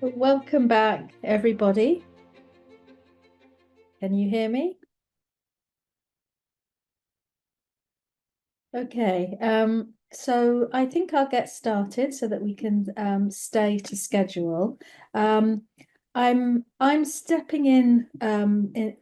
Welcome back, everybody. Can you hear me? Okay, so I think I'll get started so that we can stay to schedule. Um, I'm stepping in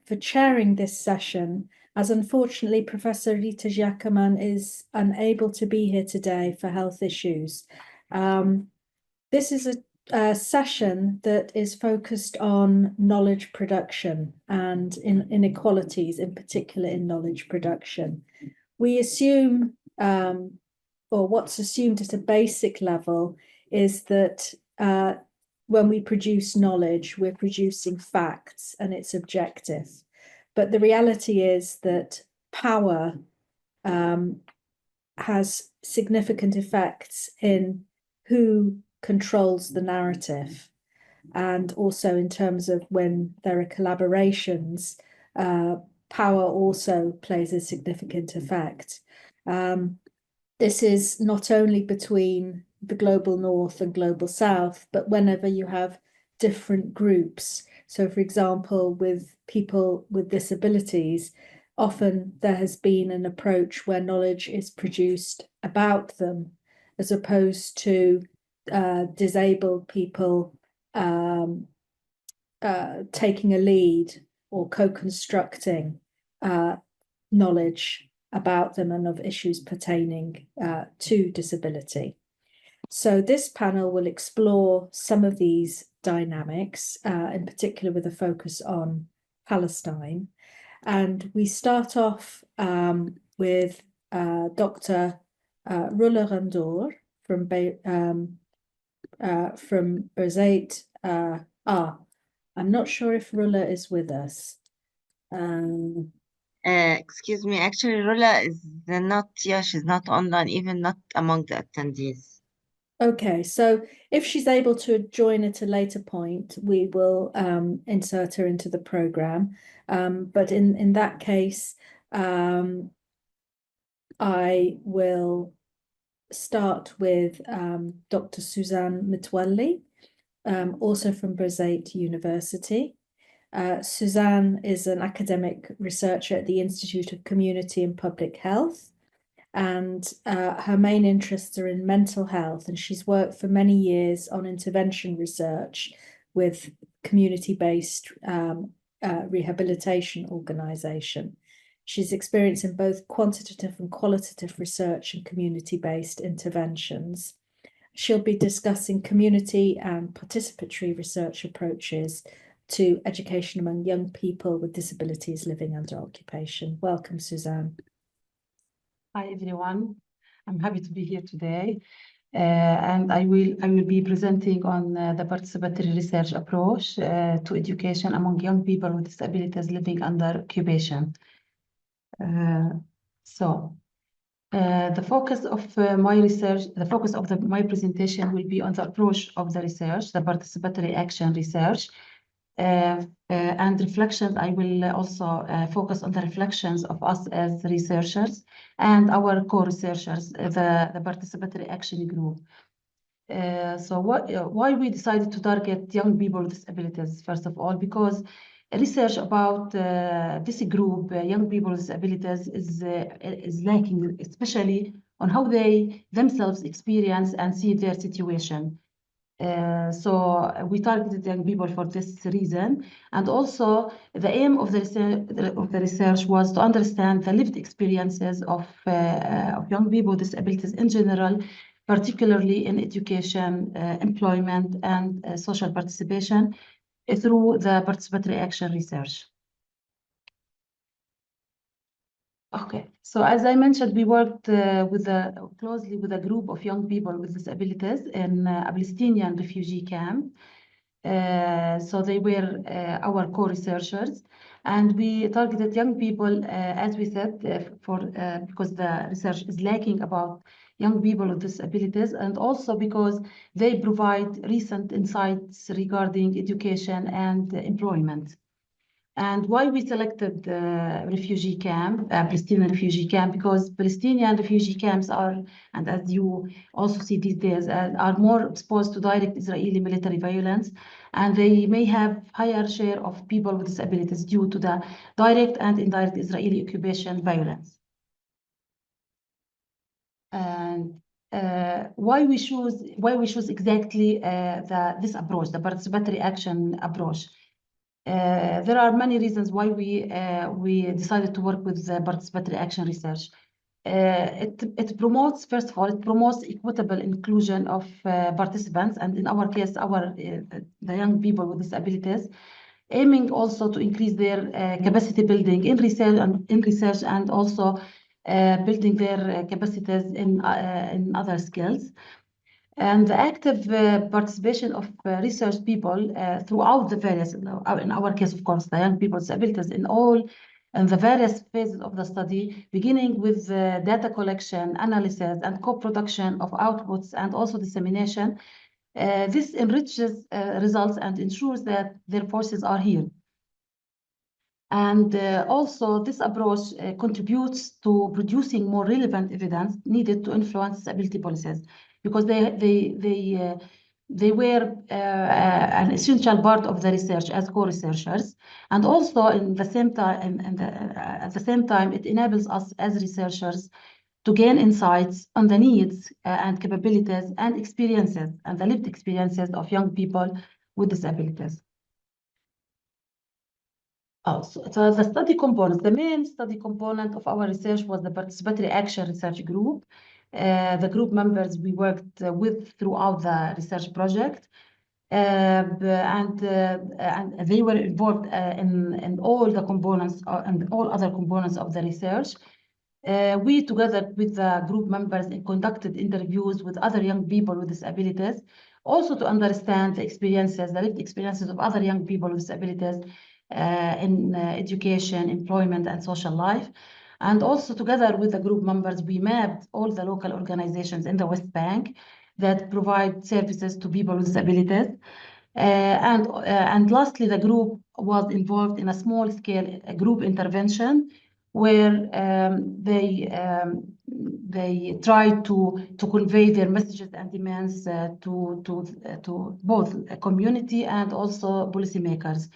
for chairing this session, as unfortunately Professor Rita Giacoman is unable to be here today for health issues. This is a session that is focused on knowledge production and inequalities, in particular in knowledge production. We assume, or what's assumed at a basic level, is that when we produce knowledge, we're producing facts and it's objective. But the reality is that power has significant effects in who controls the narrative. And also in terms of when there are collaborations, power also plays a significant effect. This is not only between the global north and global south, but whenever you have different groups. So, for example, with people with disabilities, often there has been an approach where knowledge is produced about them, as opposed to disabled people taking a lead or co-constructing knowledge about them and of issues pertaining to disability. So this panel will explore some of these dynamics, in particular with a focus on Palestine. And we start off with Dr. Rula Ghanndour from Birzeit. I'm not sure if Rula is with us. Excuse me, actually, Rula is not, yeah, she's not online, even not among the attendees. Okay, so if she's able to join at a later point, we will insert her into the program. But in that case, I will start with Dr. Suzan Mitwalli, also from Birzeit University. Suzan is an academic researcher at the Institute of Community and Public Health, and her main interests are in mental health, and she's worked for many years on intervention research with community-based rehabilitation organisation. She's experienced in both quantitative and qualitative research and community-based interventions. She'll be discussing community and participatory research approaches to education among young people with disabilities living under occupation. Welcome, Suzan. Hi, everyone. I'm happy to be here today. And I will be presenting on the participatory research approach to education among young people with disabilities living under occupation. The focus of my research, my presentation will be on the approach of the research, the participatory action research, and reflections. I will also focus on the reflections of us as researchers and our co-researchers, the participatory action group. Why we decided to target young people with disabilities? First of all, because research about this group, young people with disabilities, is lacking, especially on how they themselves experience and see their situation. So we targeted young people for this reason, and also the aim of the research was to understand the lived experiences of young people with disabilities in general, particularly in education, employment, and social participation through the participatory action research. Okay, so as I mentioned, we worked closely with a group of young people with disabilities in a Palestinian refugee camp. So they were our co-researchers, and we targeted young people, as we said, because the research is lacking about young people with disabilities, and also because they provide recent insights regarding education and employment. And why we selected refugee camp, Palestinian refugee camp, because Palestinian refugee camps are, and as you also see these days, are more exposed to direct Israeli military violence, and they may have higher share of people with disabilities due to the direct and indirect Israeli occupation violence. And why we choose exactly this approach, the participatory action approach. There are many reasons why we decided to work with participatory action research. It promotes, first of all, it promotes equitable inclusion of participants, and in our case, the young people with disabilities, aiming also to increase their capacity building in research and also building their capacities in other skills. And the active participation of research people throughout the various, in our case, of course, the young people with disabilities in the various phases of the study, beginning with data collection, analysis, and co-production of outputs, and also dissemination. This enriches results and ensures that their voices are heard. And also, this approach contributes to producing more relevant evidence needed to influence disability policies, because they were an essential part of the research as co-researchers, and also in the same time, at the same time, it enables us as researchers to gain insights on the needs and capabilities and experiences and the lived experiences of young people with disabilities. So the study components, the main study component of our research was the participatory action research group. The group members we worked with throughout the research project, and they were involved in all the components and all other components of the research. We, together with the group members, conducted interviews with other young people with disabilities, also to understand the experiences, the lived experiences of other young people with disabilities in education, employment, and social life. And also, together with the group members, we mapped all the local organizations in the West Bank that provide services to people with disabilities. And lastly, the group was involved in a small-scale group intervention where they tried to convey their messages and demands to both a community and also policymakers.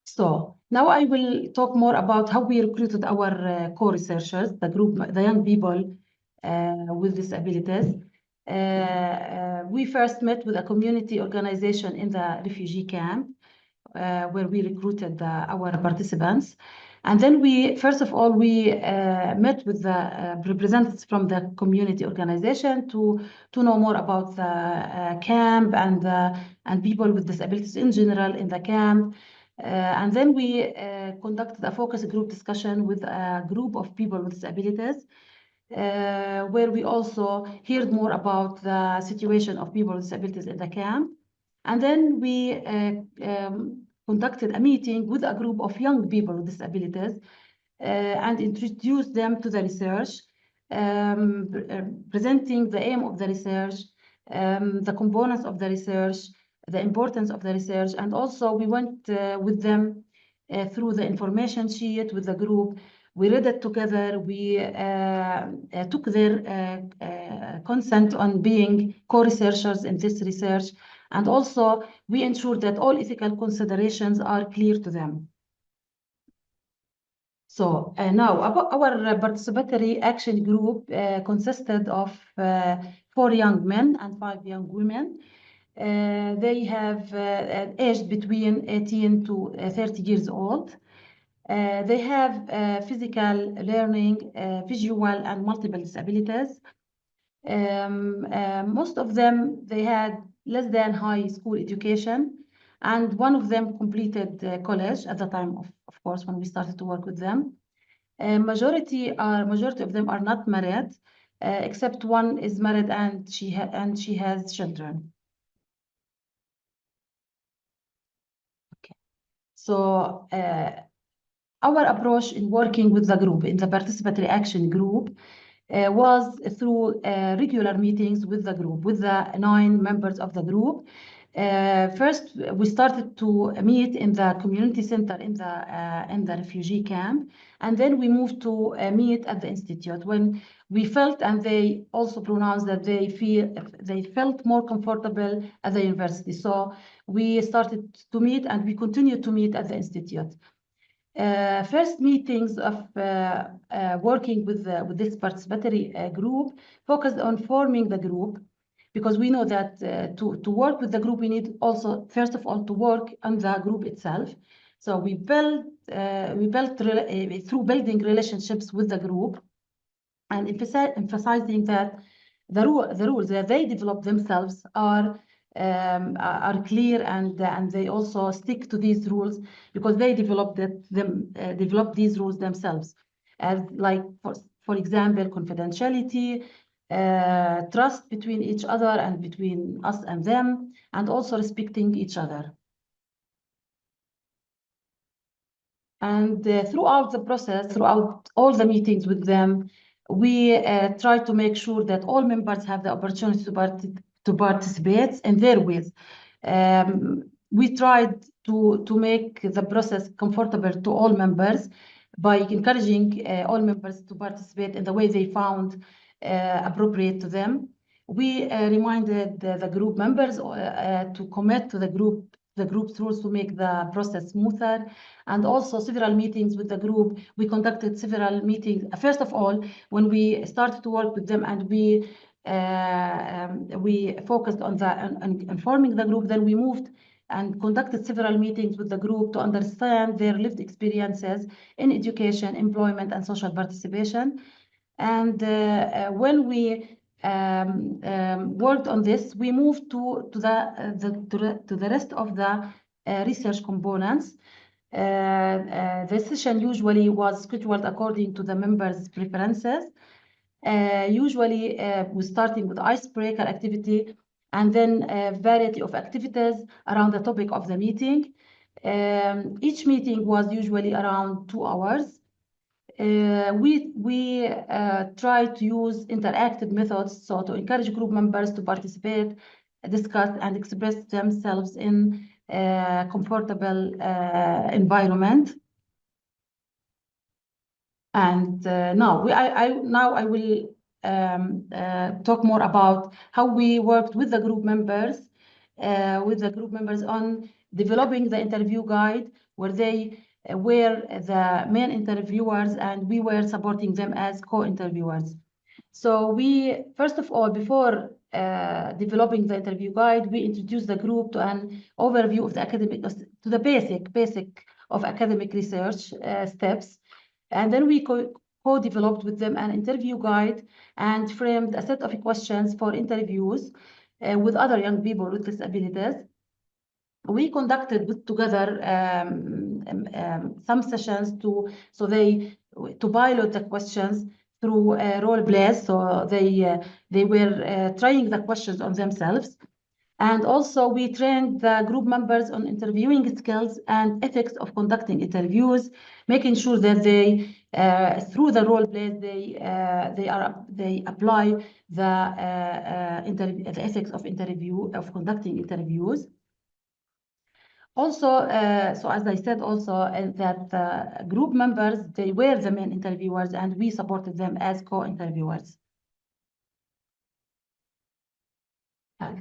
So now I will talk more about how we recruited our co-researchers, the young people with disabilities. We first met with a community organization in the refugee camp where we recruited our participants. And then first of all, we met with the representatives from the community organization to know more about the camp and people with disabilities in general in the camp. And then we conducted a focus group discussion with a group of people with disabilities, where we also heard more about the situation of people with disabilities in the camp. And then we conducted a meeting with a group of young people with disabilities and introduced them to the research, presenting the aim of the research, the components of the research, the importance of the research, and also we went with them through the information sheet with the group. We read it together. We took their consent on being co-researchers in this research, and also we ensured that all ethical considerations are clear to them. So now our participatory action group consisted of 4 young men and 5 young women. They have aged between 18 to 30 years old. They have physical learning, visual and multiple disabilities. Most of them, they had less than high school education, and one of them completed college at the time of course, when we started to work with them. Majority of them are not married, except one is married and she has children. Okay. So our approach in working with the group, in the participatory action group, was through regular meetings with the group, with the 9 members of the group. First, we started to meet in the community center in the refugee camp, and then we moved to meet at the institute when we felt, and they also pronounced that they felt more comfortable at the university. So we started to meet, and we continued to meet at the institute. First meetings of working with this participatory group focused on forming the group, because we know that to work with the group, we need also, first of all, to work on the group itself. So we built through building relationships with the group and emphasizing that the rules that they develop themselves are clear, and they also stick to these rules because they developed these rules themselves, as like for example, confidentiality, trust between each other and between us and them, and also respecting each other. And throughout the process, throughout all the meetings with them, we try to make sure that all members have the opportunity to participate in their ways. We tried to make the process comfortable to all members by encouraging all members to participate in the way they found appropriate to them. We reminded the group members to commit to the group's rules to make the process smoother, and also several meetings with the group. We conducted several meetings. First of all, when we started to work with them and we focused on informing the group, then we moved and conducted several meetings with the group to understand their lived experiences in education, employment, and social participation. And when we worked on this, we moved to the rest of the research components. The session usually was scheduled according to the members' preferences. Usually, we're starting with icebreaker activity, and then a variety of activities around the topic of the meeting. Each meeting was usually around 2 hours. We try to use interactive methods, so to encourage group members to participate, discuss, and express themselves in a comfortable environment. And now I will talk more about how we worked with the group members on developing the interview guide, where they were the main interviewers and we were supporting them as co-interviewers. So we, first of all, before developing the interview guide, we introduced the group to an overview of the basic of academic research steps. And then we co-developed with them an interview guide and framed a set of questions for interviews with other young people with disabilities. We conducted together some sessions to pilot the questions through role plays. So they were trying the questions on themselves. And also we trained the group members on interviewing skills and ethics of conducting interviews, making sure that they, through the role plays, they apply the ethics of conducting interviews. Also, so as I said, also that group members, they were the main interviewers, and we supported them as co-interviewers.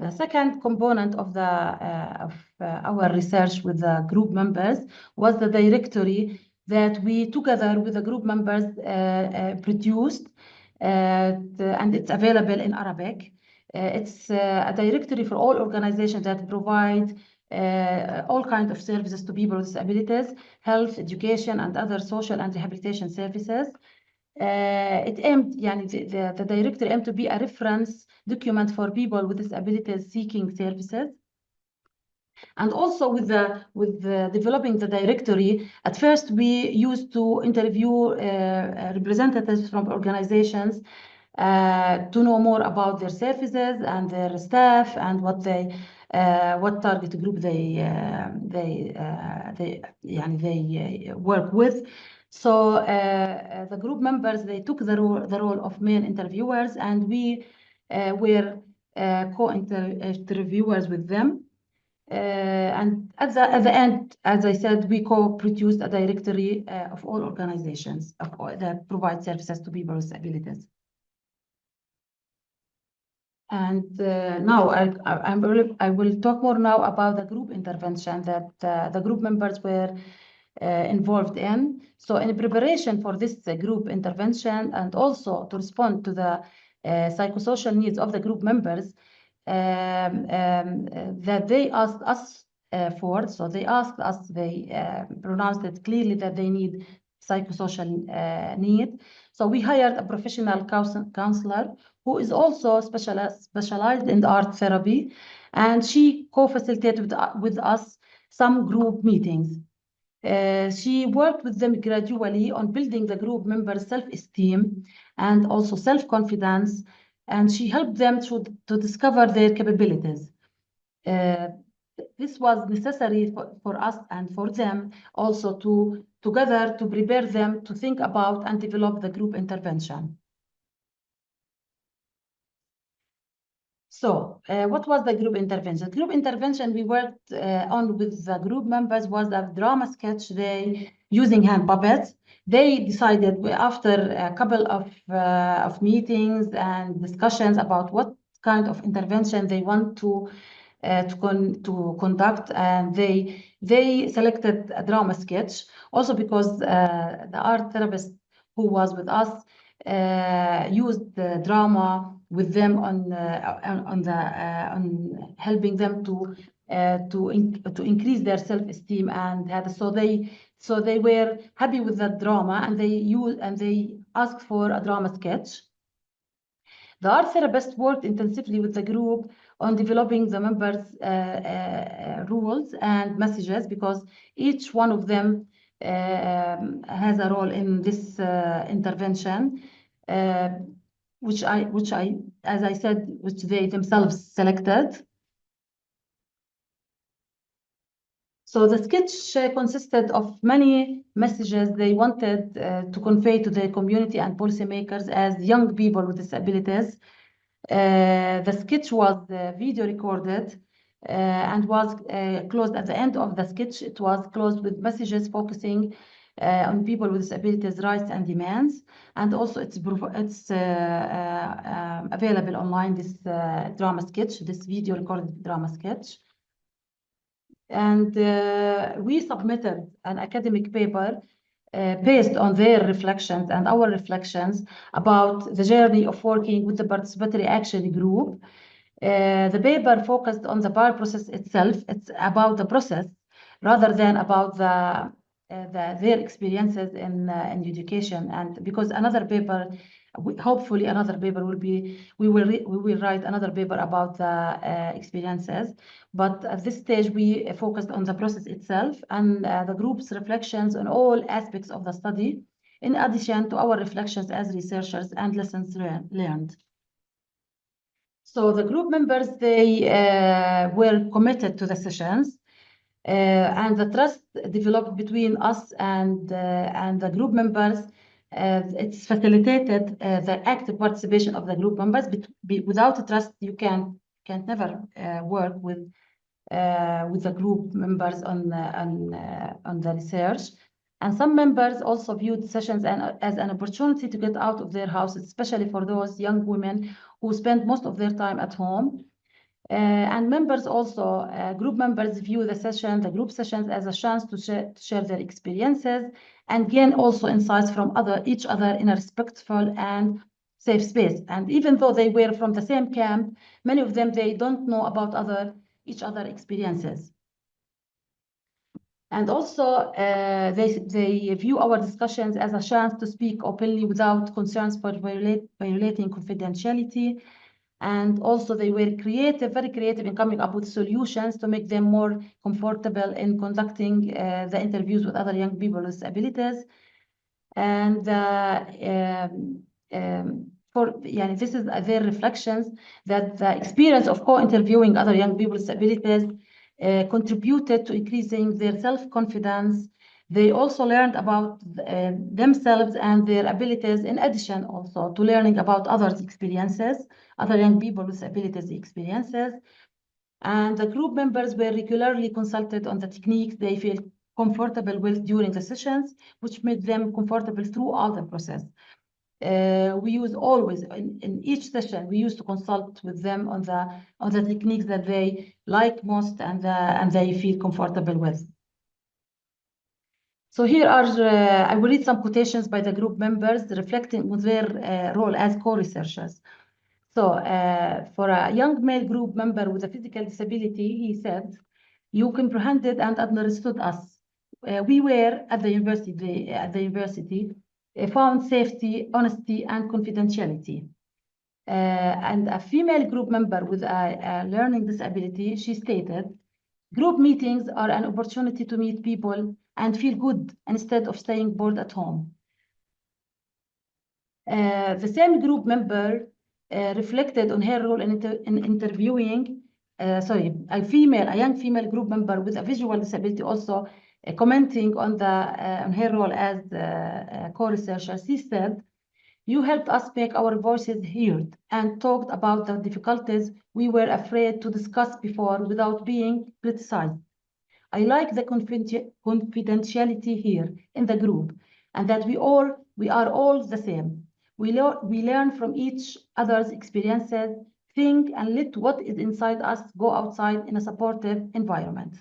The second component of our research with the group members was the directory that we, together with the group members, produced, and it's available in Arabic. It's a directory for all organizations that provide all kinds of services to people with disabilities, health, education, and other social and rehabilitation services. It aimed, the directory aimed to be a reference document for people with disabilities seeking services. And also with developing the directory, at first we used to interview representatives from organizations to know more about their services and their staff and what target group they work with. So the group members, they took the role of main interviewers, and we were co-interviewers with them. And at the end, as I said, we co-produced a directory of all organizations that provide services to people with disabilities. And now I will talk more now about the group intervention that the group members were involved in. So in preparation for this group intervention and also to respond to the psychosocial needs of the group members that they asked us for. So they asked us, they pronounced it clearly that they need psychosocial need. So we hired a professional counselor who is also specialized in art therapy, and she co-facilitated with us some group meetings. She worked with them gradually on building the group members' self-esteem and also self-confidence, and she helped them to discover their capabilities. This was necessary for us and for them also to together to prepare them to think about and develop the group intervention. So what was the group intervention? Group intervention we worked on with the group members was a drama sketch day using hand puppets. They decided after a couple of meetings and discussions about what kind of intervention they want to conduct, and they selected a drama sketch also because the art therapist who was with us used the drama with them on helping them to increase their self-esteem, and so they were happy with that drama, and they asked for a drama sketch. The art therapist worked intensively with the group on developing the members' rules and messages, because each one of them has a role in this intervention, which as I said, which they themselves selected. So the sketch consisted of many messages they wanted to convey to the community and policymakers as young people with disabilities. The sketch was video recorded and was closed at the end of the sketch. It was closed with messages focusing on people with disabilities rights and demands, and also it's available online, this drama sketch, this video recorded drama sketch. And we submitted an academic paper based on their reflections and our reflections about the journey of working with the participatory action group. The paper focused on the bar process itself. It's about the process rather than about their experiences in education. And because another paper, hopefully another paper will be, we will write another paper about the experiences. But at this stage, we focused on the process itself and the group's reflections on all aspects of the study, in addition to our reflections as researchers and lessons learned. So the group members, they were committed to the sessions, and the trust developed between us and the group members. It's facilitated the active participation of the group members. Without trust, you can't never work with the group members on the research. And some members also viewed sessions as an opportunity to get out of their houses, especially for those young women who spend most of their time at home. And members also, group members view the group sessions as a chance to share their experiences and gain also insights from each other in a respectful and safe space. And even though they were from the same camp, many of them, they don't know about each other experiences. And also, they view our discussions as a chance to speak openly without concerns for violating confidentiality. And also, they were very creative in coming up with solutions to make them more comfortable in conducting the interviews with other young people with disabilities. And this is their reflections that the experience of co-interviewing other young people with disabilities contributed to increasing their self-confidence. They also learned about themselves and their abilities, in addition also to learning about others' experiences, other young people with disabilities experiences. And the group members were regularly consulted on the techniques they feel comfortable with during the sessions, which made them comfortable throughout the process. We use always in each session, we used to consult with them on the techniques that they like most and they feel comfortable with. So here are, I will read some quotations by the group members reflecting on their role as co-researchers. So for a young male group member with a physical disability, he said, "You comprehended and understood us. We were at the university, found safety, honesty, and confidentiality." And a female group member with a learning disability, she stated, "Group meetings are an opportunity to meet people and feel good instead of staying bored at home." The same group member reflected on her role in interviewing, a young female group member with a visual disability also commenting on her role as a co-researcher. She said, "You helped us make our voices heard and talked about the difficulties we were afraid to discuss before without being criticized. I like the confidentiality here in the group and that we are all the same. We learn from each other's experiences, think, and let what is inside us go outside in a supportive environment."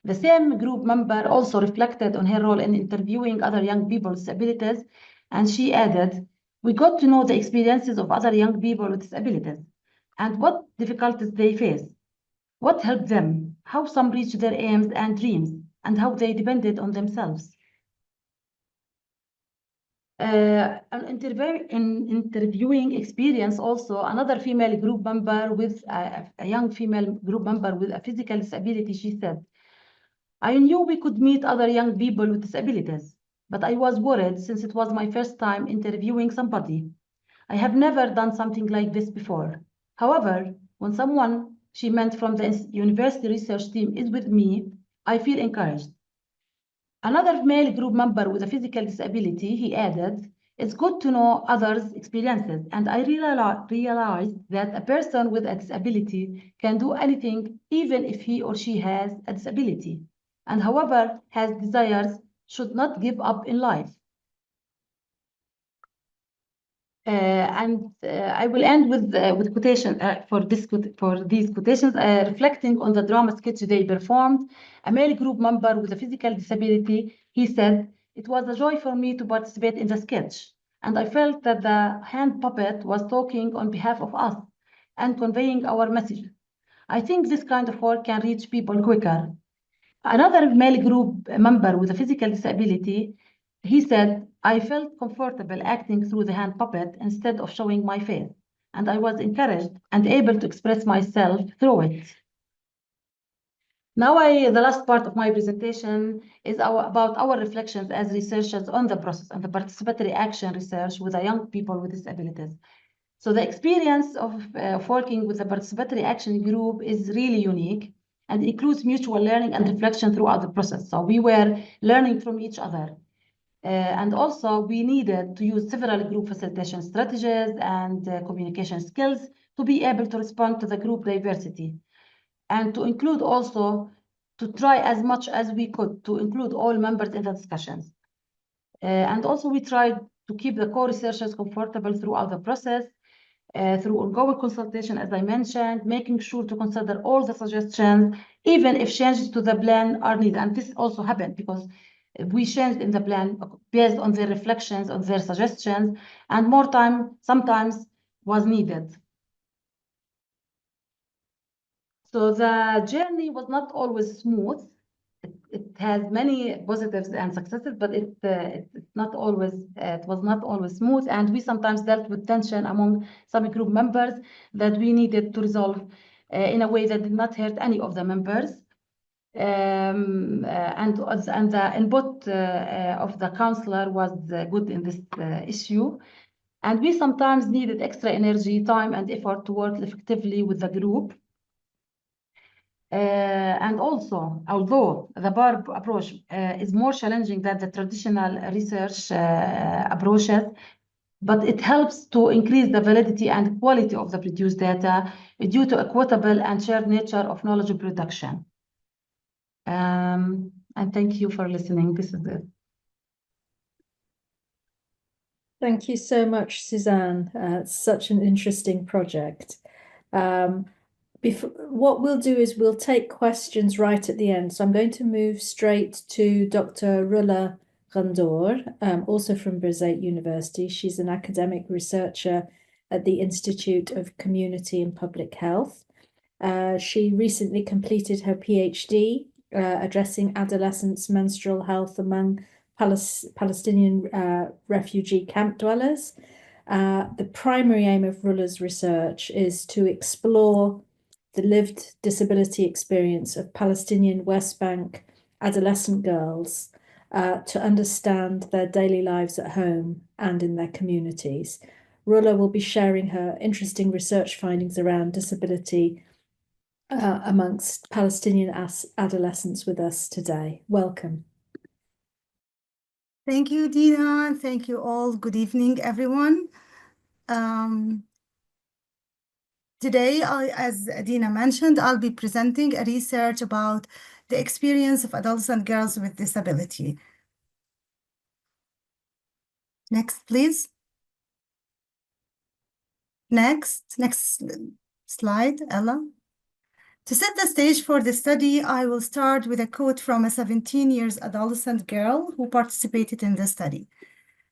The same group member also reflected on her role in interviewing other young people with disabilities, and she added, "We got to know the experiences of other young people with disabilities and what difficulties they face, what helped them, how some reached their aims and dreams, and how they depended on themselves." An interviewing experience also, another female group member with a young female group member with a physical disability, she said, "I knew we could meet other young people with disabilities, but I was worried since it was my first time interviewing somebody. I have never done something like this before. However, when someone she meant from the university research team is with me, I feel encouraged." Another male group member with a physical disability, he added, "It's good to know others' experiences, and I realized that a person with a disability can do anything even if he or she has a disability, and however has desires, should not give up in life." I will end with quotation for these quotations, reflecting on the drama sketch they performed. A male group member with a physical disability, he said, "It was a joy for me to participate in the sketch, and I felt that the hand puppet was talking on behalf of us and conveying our message. I think this kind of work can reach people quicker." Another male group member with a physical disability, he said, "I felt comfortable acting through the hand puppet instead of showing my face, and I was encouraged and able to express myself through it." Now the last part of my presentation is about our reflections as researchers on the process and the participatory action research with the young people with disabilities. So the experience of working with the participatory action group is really unique and includes mutual learning and reflection throughout the process. So we were learning from each other. And also we needed to use several group facilitation strategies and communication skills to be able to respond to the group diversity, and to include also, to try as much as we could to include all members in the discussions. And also we tried to keep the co-researchers comfortable throughout the process, through ongoing consultation, as I mentioned, making sure to consider all the suggestions, even if changes to the plan are needed. And this also happened because we changed in the plan based on their reflections, on their suggestions, and more time sometimes was needed. So the journey was not always smooth. It has many positives and successes, but it was not always smooth, and we sometimes dealt with tension among some group members that we needed to resolve in a way that did not hurt any of the members. And the input of the counselor was good in this issue. And we sometimes needed extra energy, time, and effort to work effectively with the group. And also, although the BARB approach is more challenging than the traditional research approaches, but it helps to increase the validity and quality of the produced data due to equitable and shared nature of knowledge production. And thank you for listening. This is it. Thank you so much, Suzan. It's such an interesting project. What we'll do is we'll take questions right at the end. So I'm going to move straight to Dr. Rula Ghanndour, also from Birzeit University. She's an academic researcher at the Institute of Community and Public Health. She recently completed her PhD addressing adolescents' menstrual health among Palestinian refugee camp dwellers. The primary aim of Rula's research is to explore the lived disability experience of Palestinian West Bank adolescent girls to understand their daily lives at home and in their communities. Rula will be sharing her interesting research findings around disability amongst Palestinian adolescents with us today. Welcome. Thank you, Dina. Thank you all. Good evening, everyone. Today, as Dina mentioned, I'll be presenting a research about the experience of adolescent girls with disability. Next, please. Next slide, Ella. To set the stage for the study, I will start with a quote from a 17-year adolescent girl who participated in the study.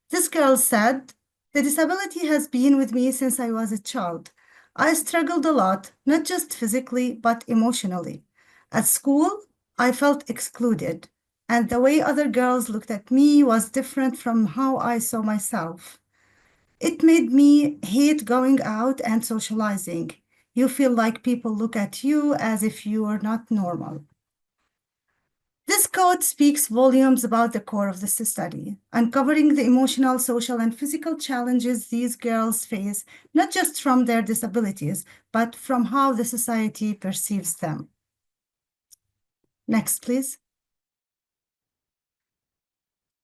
This girl said, "The disability has been with me since I was a child. I struggled a lot, not just physically, but emotionally. At school, I felt excluded, and the way other girls looked at me was different from how I saw myself. It made me hate going out and socializing. You feel like people look at you as if you are not normal." This quote speaks volumes about the core of this study, uncovering the emotional, social, and physical challenges these girls face, not just from their disabilities, but from how the society perceives them. Next, please.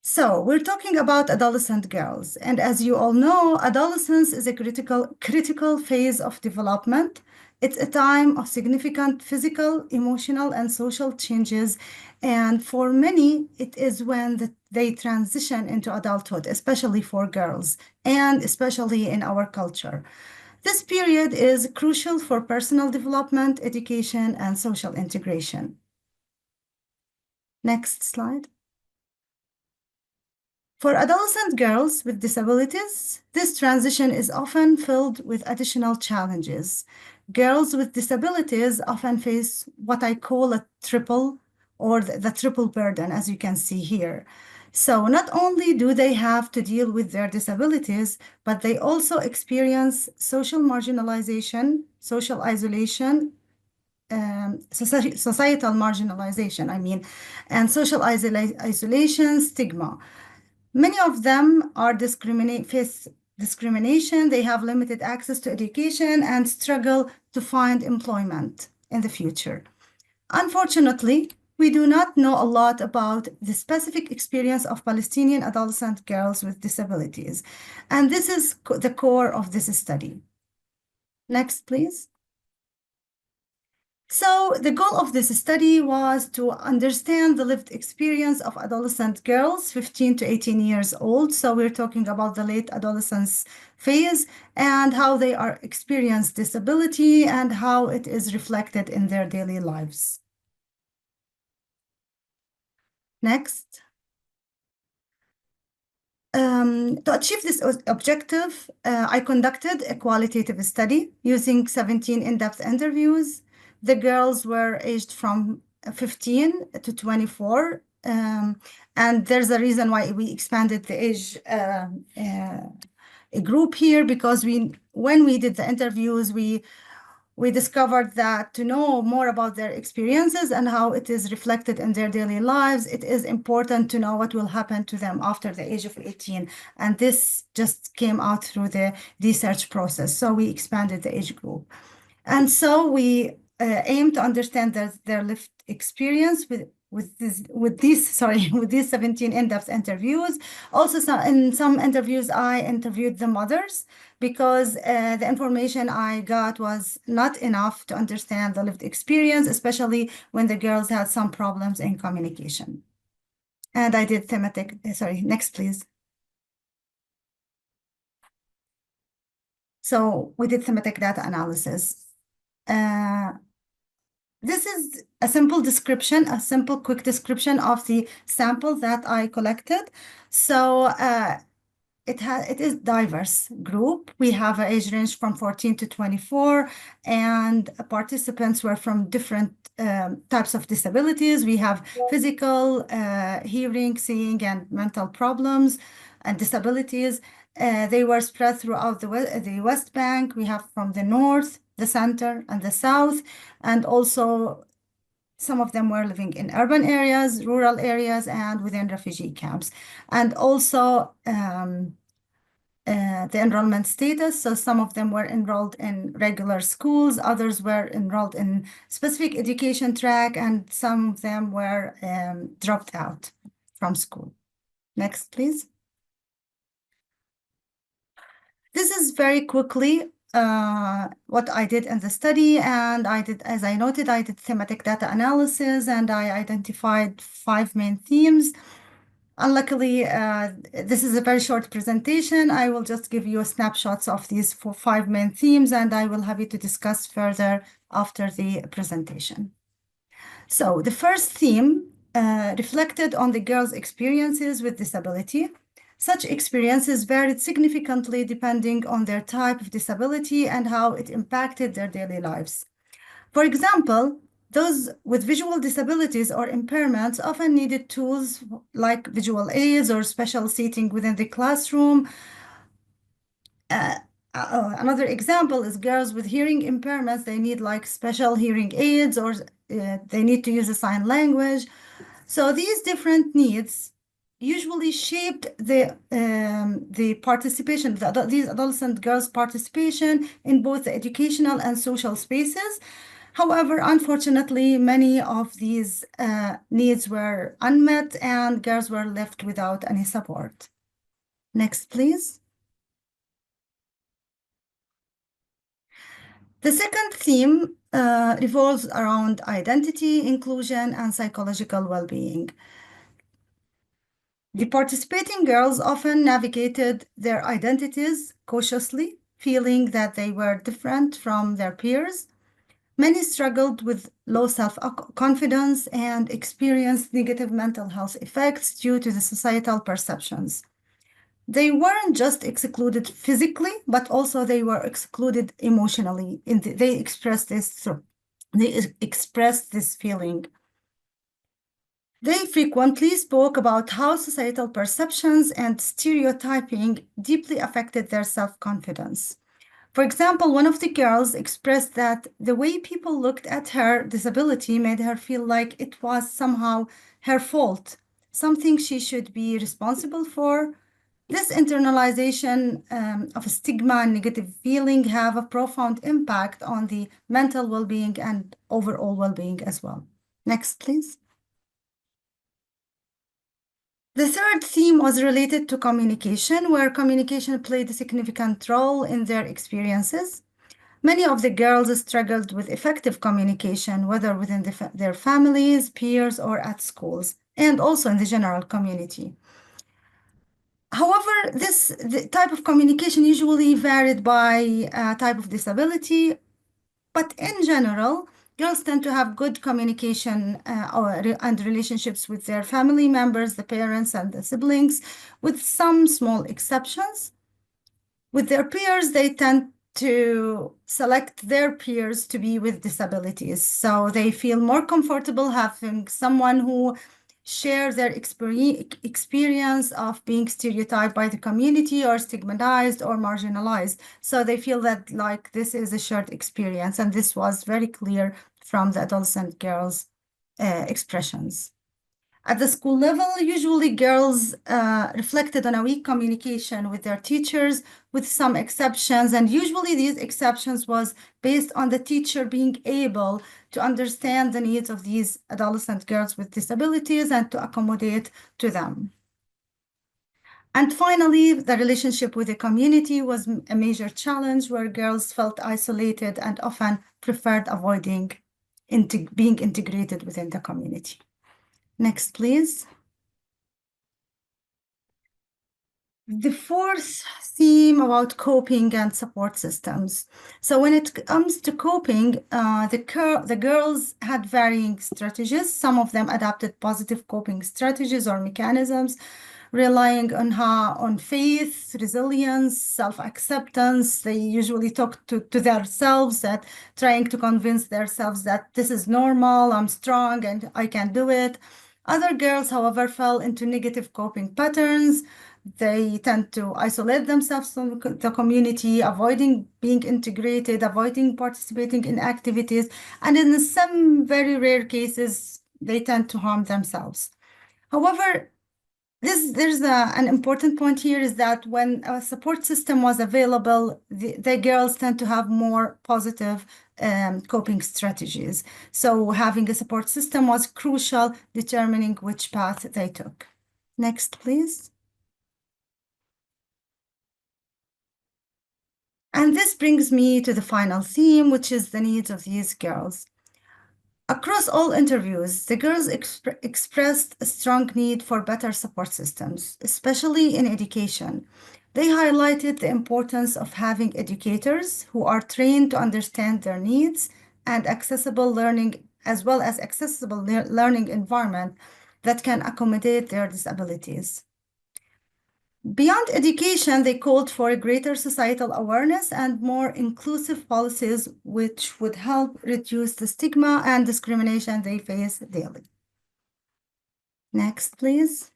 So we're talking about adolescent girls, and as you all know, adolescence is a critical phase of development. It's a time of significant physical, emotional, and social changes, and for many, it is when they transition into adulthood, especially for girls, and especially in our culture. This period is crucial for personal development, education, and social integration. Next slide. For adolescent girls with disabilities, this transition is often filled with additional challenges. Girls with disabilities often face what I call a triple or the triple burden, as you can see here. So not only do they have to deal with their disabilities, but they also experience social marginalization, social isolation, societal marginalization, and social isolation, stigma. Many of them are face discrimination, they have limited access to education, and struggle to find employment in the future. Unfortunately, we do not know a lot about the specific experience of Palestinian adolescent girls with disabilities, and this is the core of this study. Next, please. So the goal of this study was to understand the lived experience of adolescent girls, 15 to 18 years old. So we're talking about the late adolescence phase and how they are experience disability and how it is reflected in their daily lives. Next. To achieve this objective, I conducted a qualitative study using 17 in-depth interviews. The girls were aged from 15 to 24, and there's a reason why we expanded the age group here, because when we did the interviews, we discovered that to know more about their experiences and how it is reflected in their daily lives, it is important to know what will happen to them after the age of 18. And this just came out through the research process. So we expanded the age group. And so we aim to understand their lived experience with these 17 in-depth interviews. Also, in some interviews, I interviewed the mothers because the information I got was not enough to understand the lived experience, especially when the girls had some problems in communication. And I did thematic, next, please. So we did thematic data analysis. This is a simple description, a simple quick description of the sample that I collected. So it is diverse group. We have an age range from 14 to 24, and participants were from different types of disabilities. We have physical, hearing, seeing, and mental problems and disabilities. They were spread throughout the West Bank. We have from the north, the center, and the south, and also some of them were living in urban areas, rural areas, and within refugee camps. And also the enrollment status. So some of them were enrolled in regular schools, others were enrolled in specific education track, and some of them were dropped out from school. Next, please. This is very quickly what I did in the study, and I did, as I noted, I did thematic data analysis, and I identified 5 main themes. Unluckily, this is a very short presentation. I will just give you snapshots of these 5 main themes, and I will have you to discuss further after the presentation. So the first theme reflected on the girls' experiences with disability. Such experiences varied significantly depending on their type of disability and how it impacted their daily lives. For example, those with visual disabilities or impairments often needed tools like visual aids or special seating within the classroom. Another example is girls with hearing impairments. They need like special hearing aids, or they need to use a sign language. So these different needs usually shaped the participation, these adolescent girls' participation in both the educational and social spaces. However, unfortunately, many of these needs were unmet and girls were left without any support. Next, please. The second theme revolves around identity, inclusion, and psychological well-being. The participating girls often navigated their identities cautiously, feeling that they were different from their peers. Many struggled with low self-confidence and experienced negative mental health effects due to the societal perceptions. They weren't just excluded physically, but also they were excluded emotionally. They expressed this feeling. They frequently spoke about how societal perceptions and stereotyping deeply affected their self-confidence. For example, one of the girls expressed that the way people looked at her disability made her feel like it was somehow her fault, something she should be responsible for. This internalization of stigma and negative feeling have a profound impact on the mental well-being and overall well-being as well. Next, please. The third theme was related to communication, where communication played a significant role in their experiences. Many of the girls struggled with effective communication, whether within their families, peers, or at schools, and also in the general community. However, the type of communication usually varied by type of disability, but in general, girls tend to have good communication and relationships with their family members, the parents and the siblings, with some small exceptions. With their peers, they tend to select their peers to be with disabilities. So they feel more comfortable having someone who share their experience of being stereotyped by the community or stigmatized or marginalized. So they feel that like this is a shared experience, and this was very clear from the adolescent girls' expressions. At the school level, usually girls reflected on a weak communication with their teachers, with some exceptions. And usually these exceptions was based on the teacher being able to understand the needs of these adolescent girls with disabilities and to accommodate to them. And finally, the relationship with the community was a major challenge where girls felt isolated and often preferred avoiding being integrated within the community. Next, please. The fourth theme about coping and support systems. So when it comes to coping, the girls had varying strategies. Some of them adopted positive coping strategies or mechanisms, relying on faith, resilience, self-acceptance. They usually talk to themselves, that trying to convince themselves that this is normal, I'm strong and I can do it. Other girls, however, fell into negative coping patterns. They tend to isolate themselves from the community, avoiding being integrated, avoiding participating in activities, and in some very rare cases, they tend to harm themselves. However, there's an important point here is that when a support system was available, the girls tend to have more positive coping strategies. So having a support system was crucial, determining which path they took. Next, please. And this brings me to the final theme, which is the needs of these girls. Across all interviews, the girls expressed a strong need for better support systems, especially in education. They highlighted the importance of having educators who are trained to understand their needs and accessible learning, as well as accessible learning environment that can accommodate their disabilities. Beyond education, they called for a greater societal awareness and more inclusive policies, which would help reduce the stigma and discrimination they face daily. Next, please.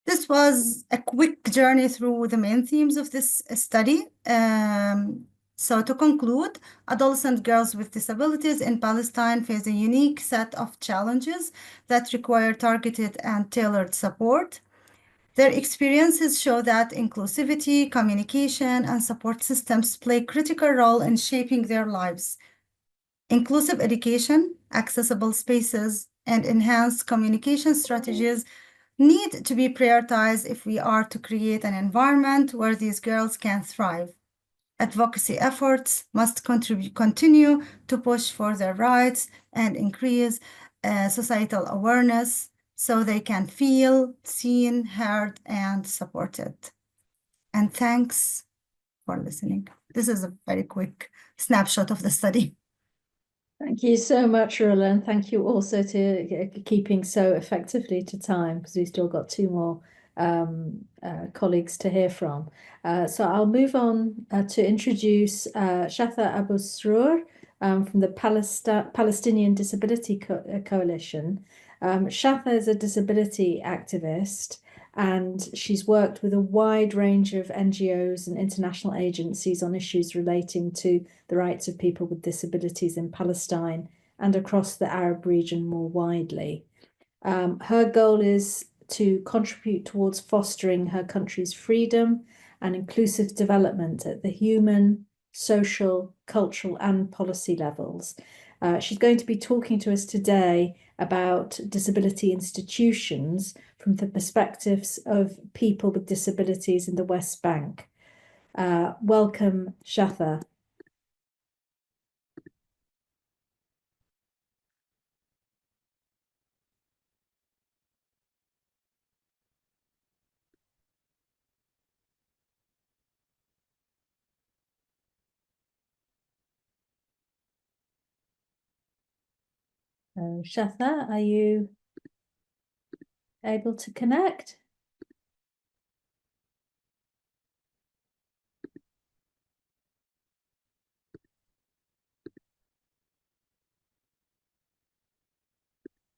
This was a quick journey through the main themes of this study. So to conclude, adolescent girls with disabilities in Palestine face a unique set of challenges that require targeted and tailored support. Their experiences show that inclusivity, communication, and support systems play a critical role in shaping their lives. Inclusive education, accessible spaces, and enhanced communication strategies need to be prioritized if we are to create an environment where these girls can thrive. Advocacy efforts must continue to push for their rights and increase societal awareness so they can feel seen, heard, and supported. And thanks for listening. This is a very quick snapshot of the study. Thank you so much, Rula, and thank you also to keeping so effectively to time, because we've still got two more colleagues to hear from. So I'll move on to introduce Shatha Abu Srour from the Palestinian Disability Coalition. Shatha is a disability activist, and she's worked with a wide range of NGOs and international agencies on issues relating to the rights of people with disabilities in Palestine and across the Arab region more widely. Her goal is to contribute towards fostering her country's freedom and inclusive development at the human, social, cultural, and policy levels. She's going to be talking to us today about disability institutions from the perspectives of people with disabilities in the West Bank. Welcome, Shatha. Shatha, are you able to connect?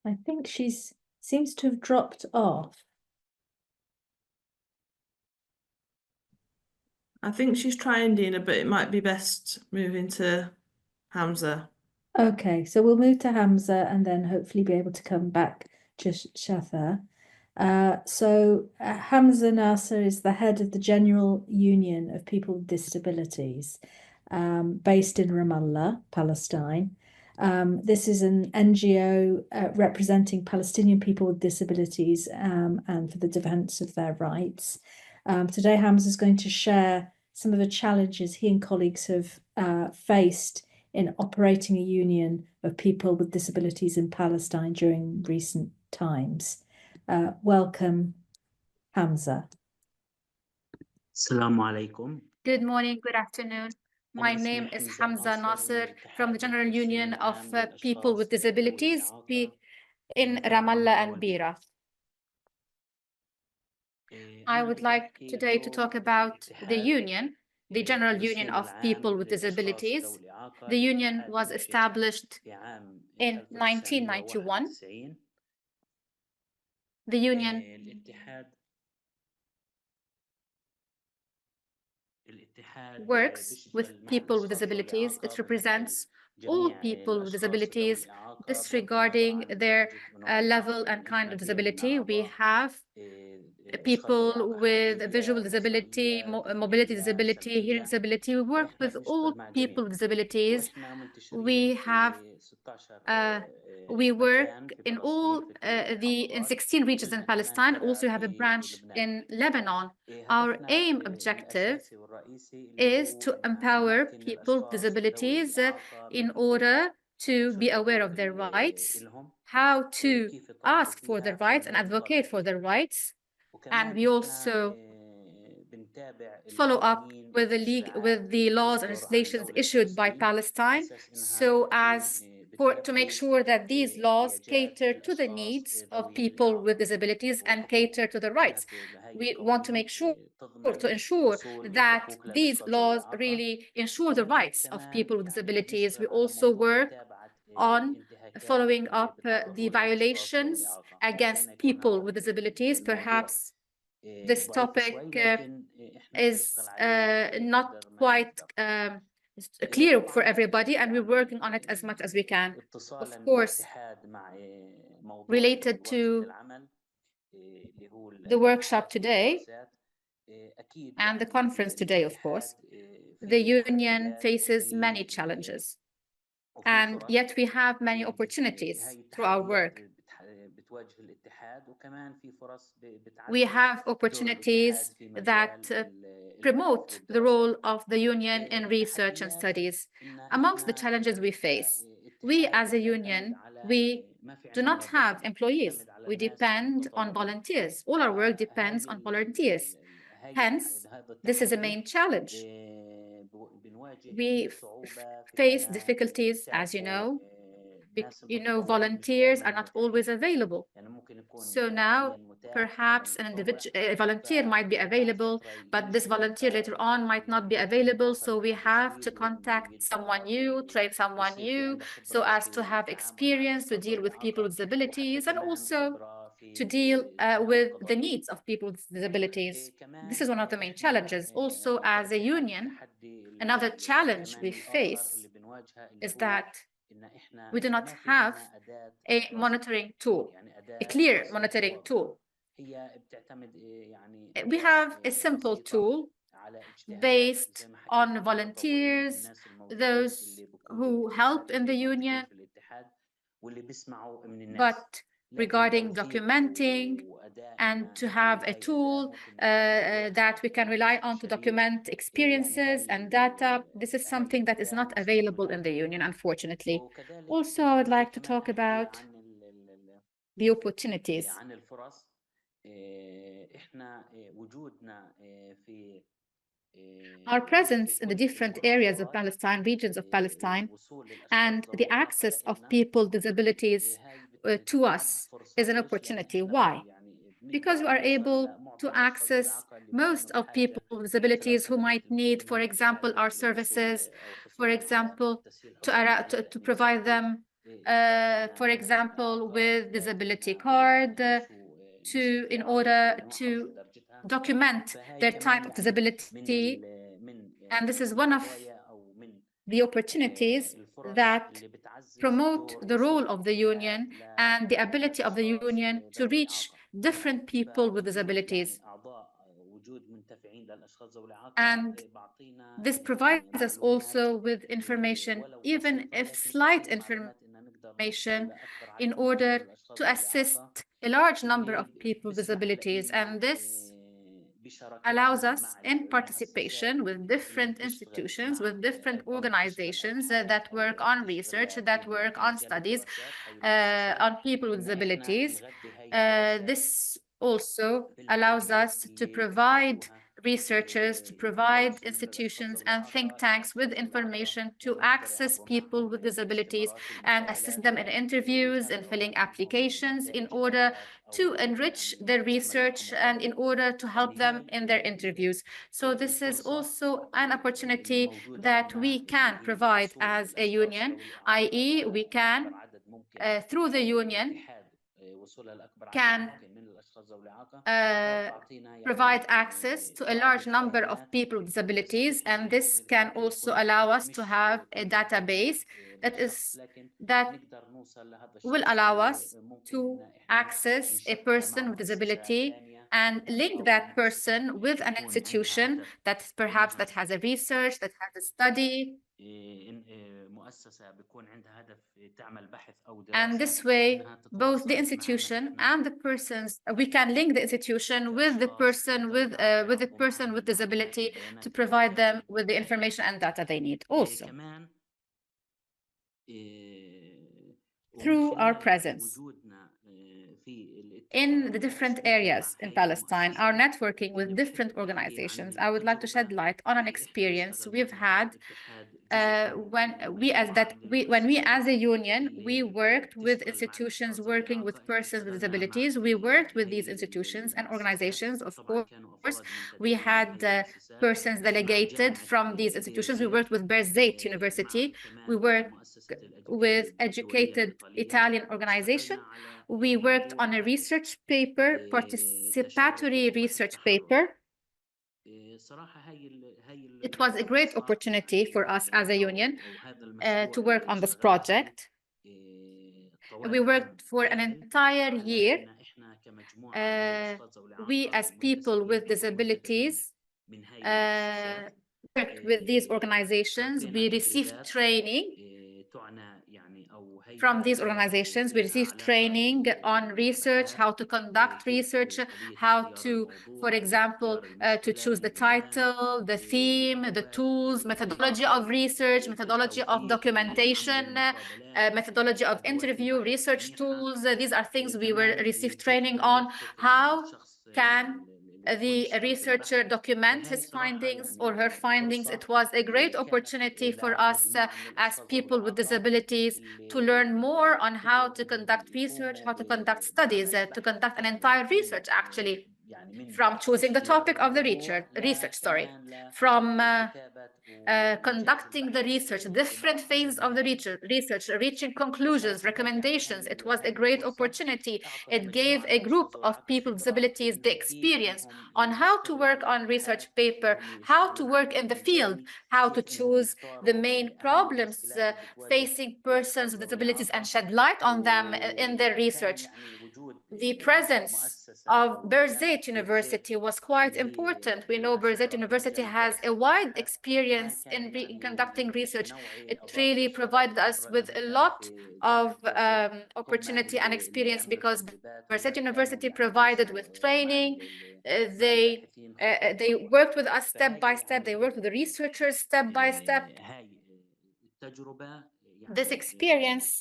I think seems to have dropped off. I think she's trying, Dina, but it might be best moving to Hamzeh. Okay, so we'll move to Hamzeh and then hopefully be able to come back to Shatha. Hamzeh Naser is the head of the General Union of People with Disabilities, based in Ramallah, Palestine. This is an NGO representing Palestinian people with disabilities and for the defense of their rights. Today, Hamzeh is going to share some of the challenges he and colleagues have faced in operating a union of people with disabilities in Palestine during recent times. Welcome, Hamzeh. Assalamu alaikum. Good morning, good afternoon. My name is Hamzeh Naser from the General Union of People with Disabilities in Ramallah and Beira. I would like today to talk about the union, the General Union of People with Disabilities. The union was established in 1991. The union works with people with disabilities. It represents all people with disabilities, disregarding their level and kind of disability. We have people with visual disability, mobility disability, hearing disability. We work with all people with disabilities. We work in all in 16 regions in Palestine. Also, we have a branch in Lebanon. Our objective is to empower people with disabilities in order to be aware of their rights, how to ask for their rights and advocate for their rights. And we also follow up with the laws and legislations issued by Palestine, so as to make sure that these laws cater to the needs of people with disabilities and cater to the rights. We want to make sure to ensure that these laws really ensure the rights of people with disabilities. We also work on following up the violations against people with disabilities. Perhaps this topic is not quite clear for everybody, and we're working on it as much as we can. Of course, related to the workshop today and the conference today, of course, the union faces many challenges, and yet we have many opportunities through our work. We have opportunities that promote the role of the union in research and studies. Amongst the challenges we face, we as a union, we do not have employees. We depend on volunteers. All our work depends on volunteers. Hence, this is a main challenge. We face difficulties, as you know. Volunteers are not always available. So now, perhaps a volunteer might be available, but this volunteer later on might not be available. So we have to contact someone new, train someone new, so as to have experience to deal with people with disabilities and also to deal with the needs of people with disabilities. This is one of the main challenges. Also, as a union, another challenge we face is that we do not have a monitoring tool, a clear monitoring tool. We have a simple tool based on volunteers, those who help in the union, but regarding documenting and to have a tool that we can rely on to document experiences and data, this is something that is not available in the union, unfortunately. Also, I would like to talk about the opportunities. Our presence in the different areas of Palestine, regions of Palestine, and the access of people with disabilities to us is an opportunity. Why? Because we are able to access most of people with disabilities who might need, for example, our services, for example, to provide them, for example, with disability card, in order to document their type of disability. And this is one of the opportunities that promote the role of the union and the ability of the union to reach different people with disabilities. And this provides us also with information, even if slight information, in order to assist a large number of people with disabilities. And this allows us in participation with different institutions, with different organizations that work on research, that work on studies on people with disabilities. This also allows us to provide researchers, to provide institutions and think tanks with information to access people with disabilities and assist them in interviews and filling applications in order to enrich their research and in order to help them in their interviews. So this is also an opportunity that we can provide as a union, i.e. we can, through the union, can provide access to a large number of people with disabilities, and this can also allow us to have a database that will allow us to access a person with disability and link that person with an institution that perhaps that has a research, that has a study. And this way, both the institution and the persons, we can link the institution with the person with disability to provide them with the information and data they need also. Through our presence in the different areas in Palestine, our networking with different organizations, I would like to shed light on an experience we've had when we as a union, we worked with institutions working with persons with disabilities. We worked with these institutions and organizations, of course. We had persons delegated from these institutions. We worked with Birzeit University. We worked with educated Italian organization. We worked on a research paper, participatory research paper. It was a great opportunity for us as a union to work on this project. We worked for an entire year. We as people with disabilities worked with these organizations. We received training from these organizations. We received training on research, how to conduct research, how to, for example, to choose the title, the theme, the tools, methodology of research, methodology of documentation, methodology of interview, research tools. These are things we received training on. How can the researcher document his findings or her findings? It was a great opportunity for us as people with disabilities to learn more on how to conduct research, how to conduct studies, to conduct an entire research, actually, from choosing the topic of the research, from conducting the research, different phases of the research, reaching conclusions, recommendations. It was a great opportunity. It gave a group of people with disabilities the experience on how to work on research paper, how to work in the field, how to choose the main problems facing persons with disabilities and shed light on them in their research. The presence of Birzeit University was quite important. We know Birzeit University has a wide experience in conducting research. It really provided us with a lot of opportunity and experience because Birzeit University provided with training. They worked with us step by step. They worked with the researchers step by step. This experience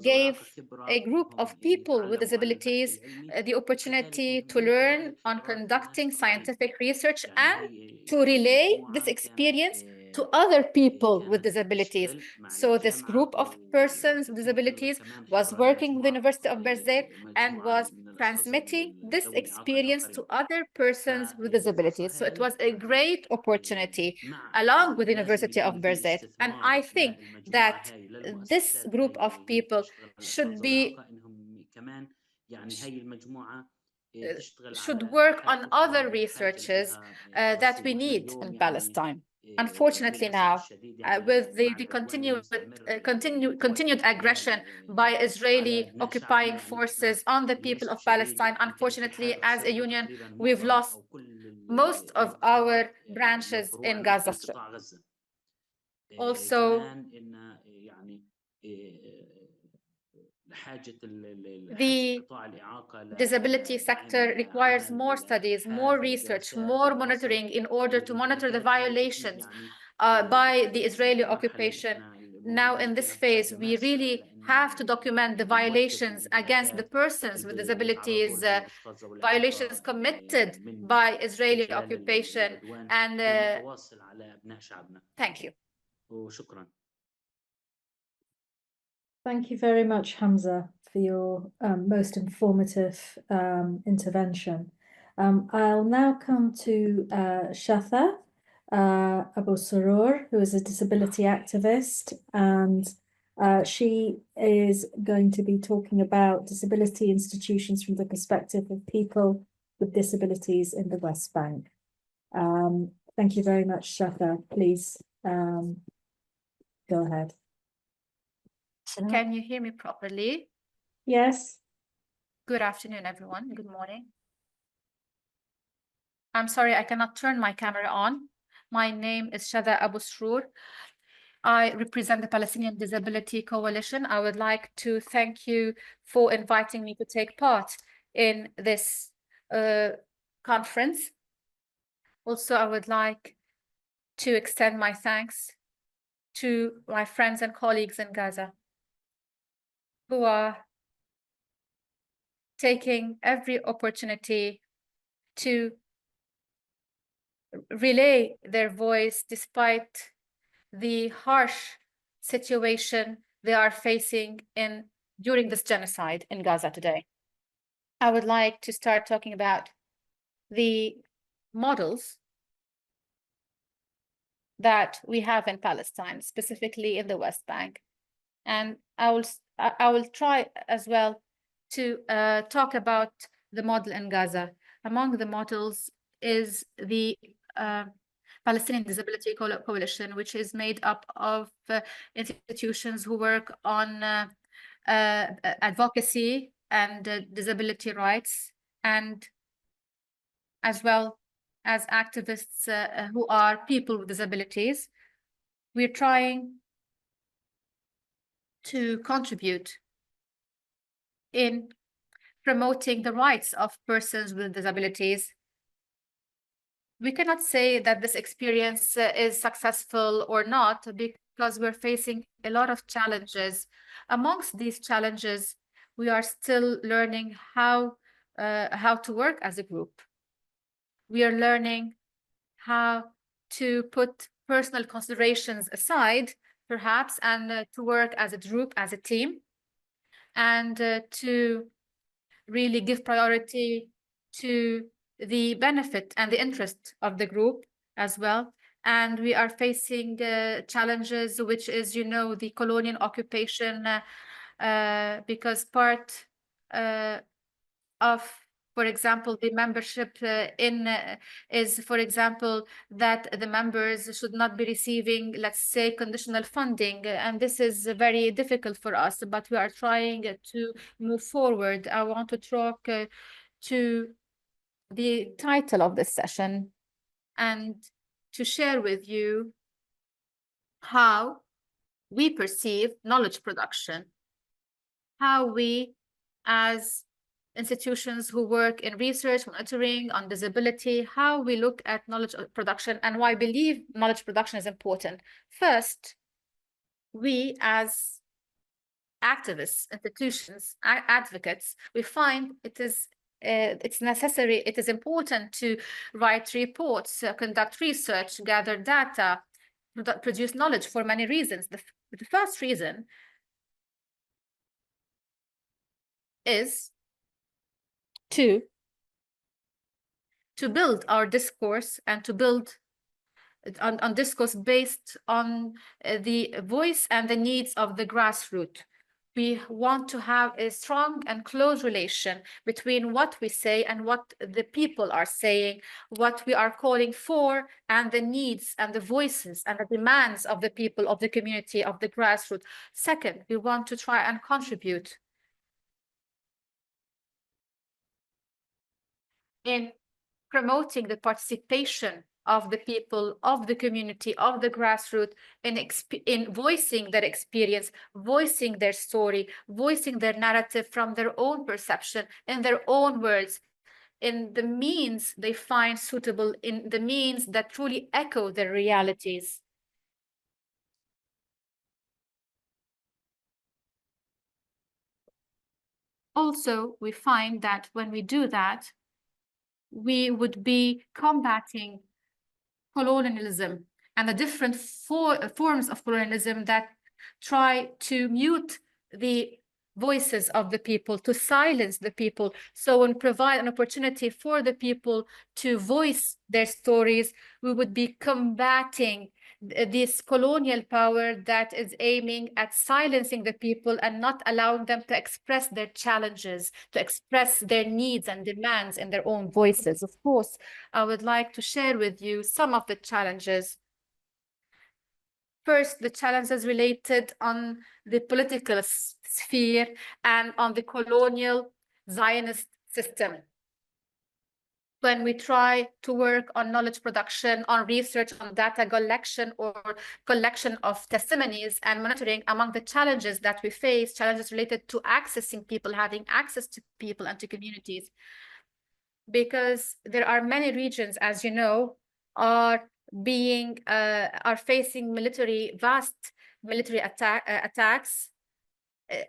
gave a group of people with disabilities the opportunity to learn on conducting scientific research and to relay this experience to other people with disabilities. So this group of persons with disabilities was working with the University of Birzeit and was transmitting this experience to other persons with disabilities. So it was a great opportunity along with the University of Birzeit. And I think that this group of people should work on other researches that we need in Palestine. unfortunately now, with the continued aggression by Israeli occupying forces on the people of Palestine, unfortunately, as a union, we've lost most of our branches in Gaza Strip. Also, the disability sector requires more studies, more research, more monitoring in order to monitor the violations by the Israeli occupation. Now, in this phase, we really have to document the violations against the persons with disabilities, violations committed by Israeli occupation. And thank you. Thank you very much, Hamzeh, for your most informative intervention. I'll now come to Shatha Abu Srour, who is a disability activist, and she is going to be talking about disability institutions from the perspective of people with disabilities in the West Bank. Thank you very much, Shatha. Please go ahead. Can you hear me properly? Yes. Good afternoon, everyone. Good morning. I'm sorry, I cannot turn my camera on. My name is Shatha Abu Srour. I represent the Palestinian Disability Coalition. I would like to thank you for inviting me to take part in this conference. Also, I would like to extend my thanks to my friends and colleagues in Gaza who are taking every opportunity to relay their voice despite the harsh situation they are facing during this genocide in Gaza today. I would like to start talking about the models that we have in Palestine, specifically in the West Bank. And I will try as well to talk about the model in Gaza. Among the models is the Palestinian Disability Coalition, which is made up of institutions who work on advocacy and disability rights, and as well as activists who are people with disabilities. We're trying to contribute in promoting the rights of persons with disabilities. We cannot say that this experience is successful or not, because we're facing a lot of challenges. Amongst these challenges, we are still learning how to work as a group. We are learning how to put personal considerations aside, perhaps, and to work as a group, as a team, and to really give priority to the benefit and the interest of the group as well. And we are facing challenges, which is, the colonial occupation, because part of, for example, the membership is, for example, that the members should not be receiving, let's say, conditional funding. And this is very difficult for us, but we are trying to move forward. I want to talk to the title of this session and to share with you how we perceive knowledge production, how we, as institutions who work in research, monitoring on disability, how we look at knowledge production and why I believe knowledge production is important. First, we as activists, institutions, advocates, we find it's necessary, it is important to write reports, conduct research, gather data, produce knowledge for many reasons. The first reason is to build our discourse and to build on discourse based on the voice and the needs of the grassroots, We want to have a strong and close relation between what we say and what the people are saying, what we are calling for, and the needs and the voices and the demands of the people, of the community, of the grassroots. Second, we want to try and contribute in promoting the participation of the people, of the community, of the grassroots, in voicing their experience, voicing their story, voicing their narrative from their own perception, in their own words, in the means they find suitable, in the means that truly echo their realities. Also, we find that when we do that, we would be combating colonialism and the different forms of colonialism that try to mute the voices of the people, to silence the people. So when provide an opportunity for the people to voice their stories, we would be combating this colonial power that is aiming at silencing the people and not allowing them to express their challenges, to express their needs and demands in their own voices. Of course, I would like to share with you some of the challenges. First, the challenges related on the political sphere and on the colonial Zionist system. When we try to work on knowledge production, on research, on data collection or collection of testimonies and monitoring, among the challenges that we face, challenges related to accessing people, having access to people and to communities. Because there are many regions, as you know, are facing vast military attacks,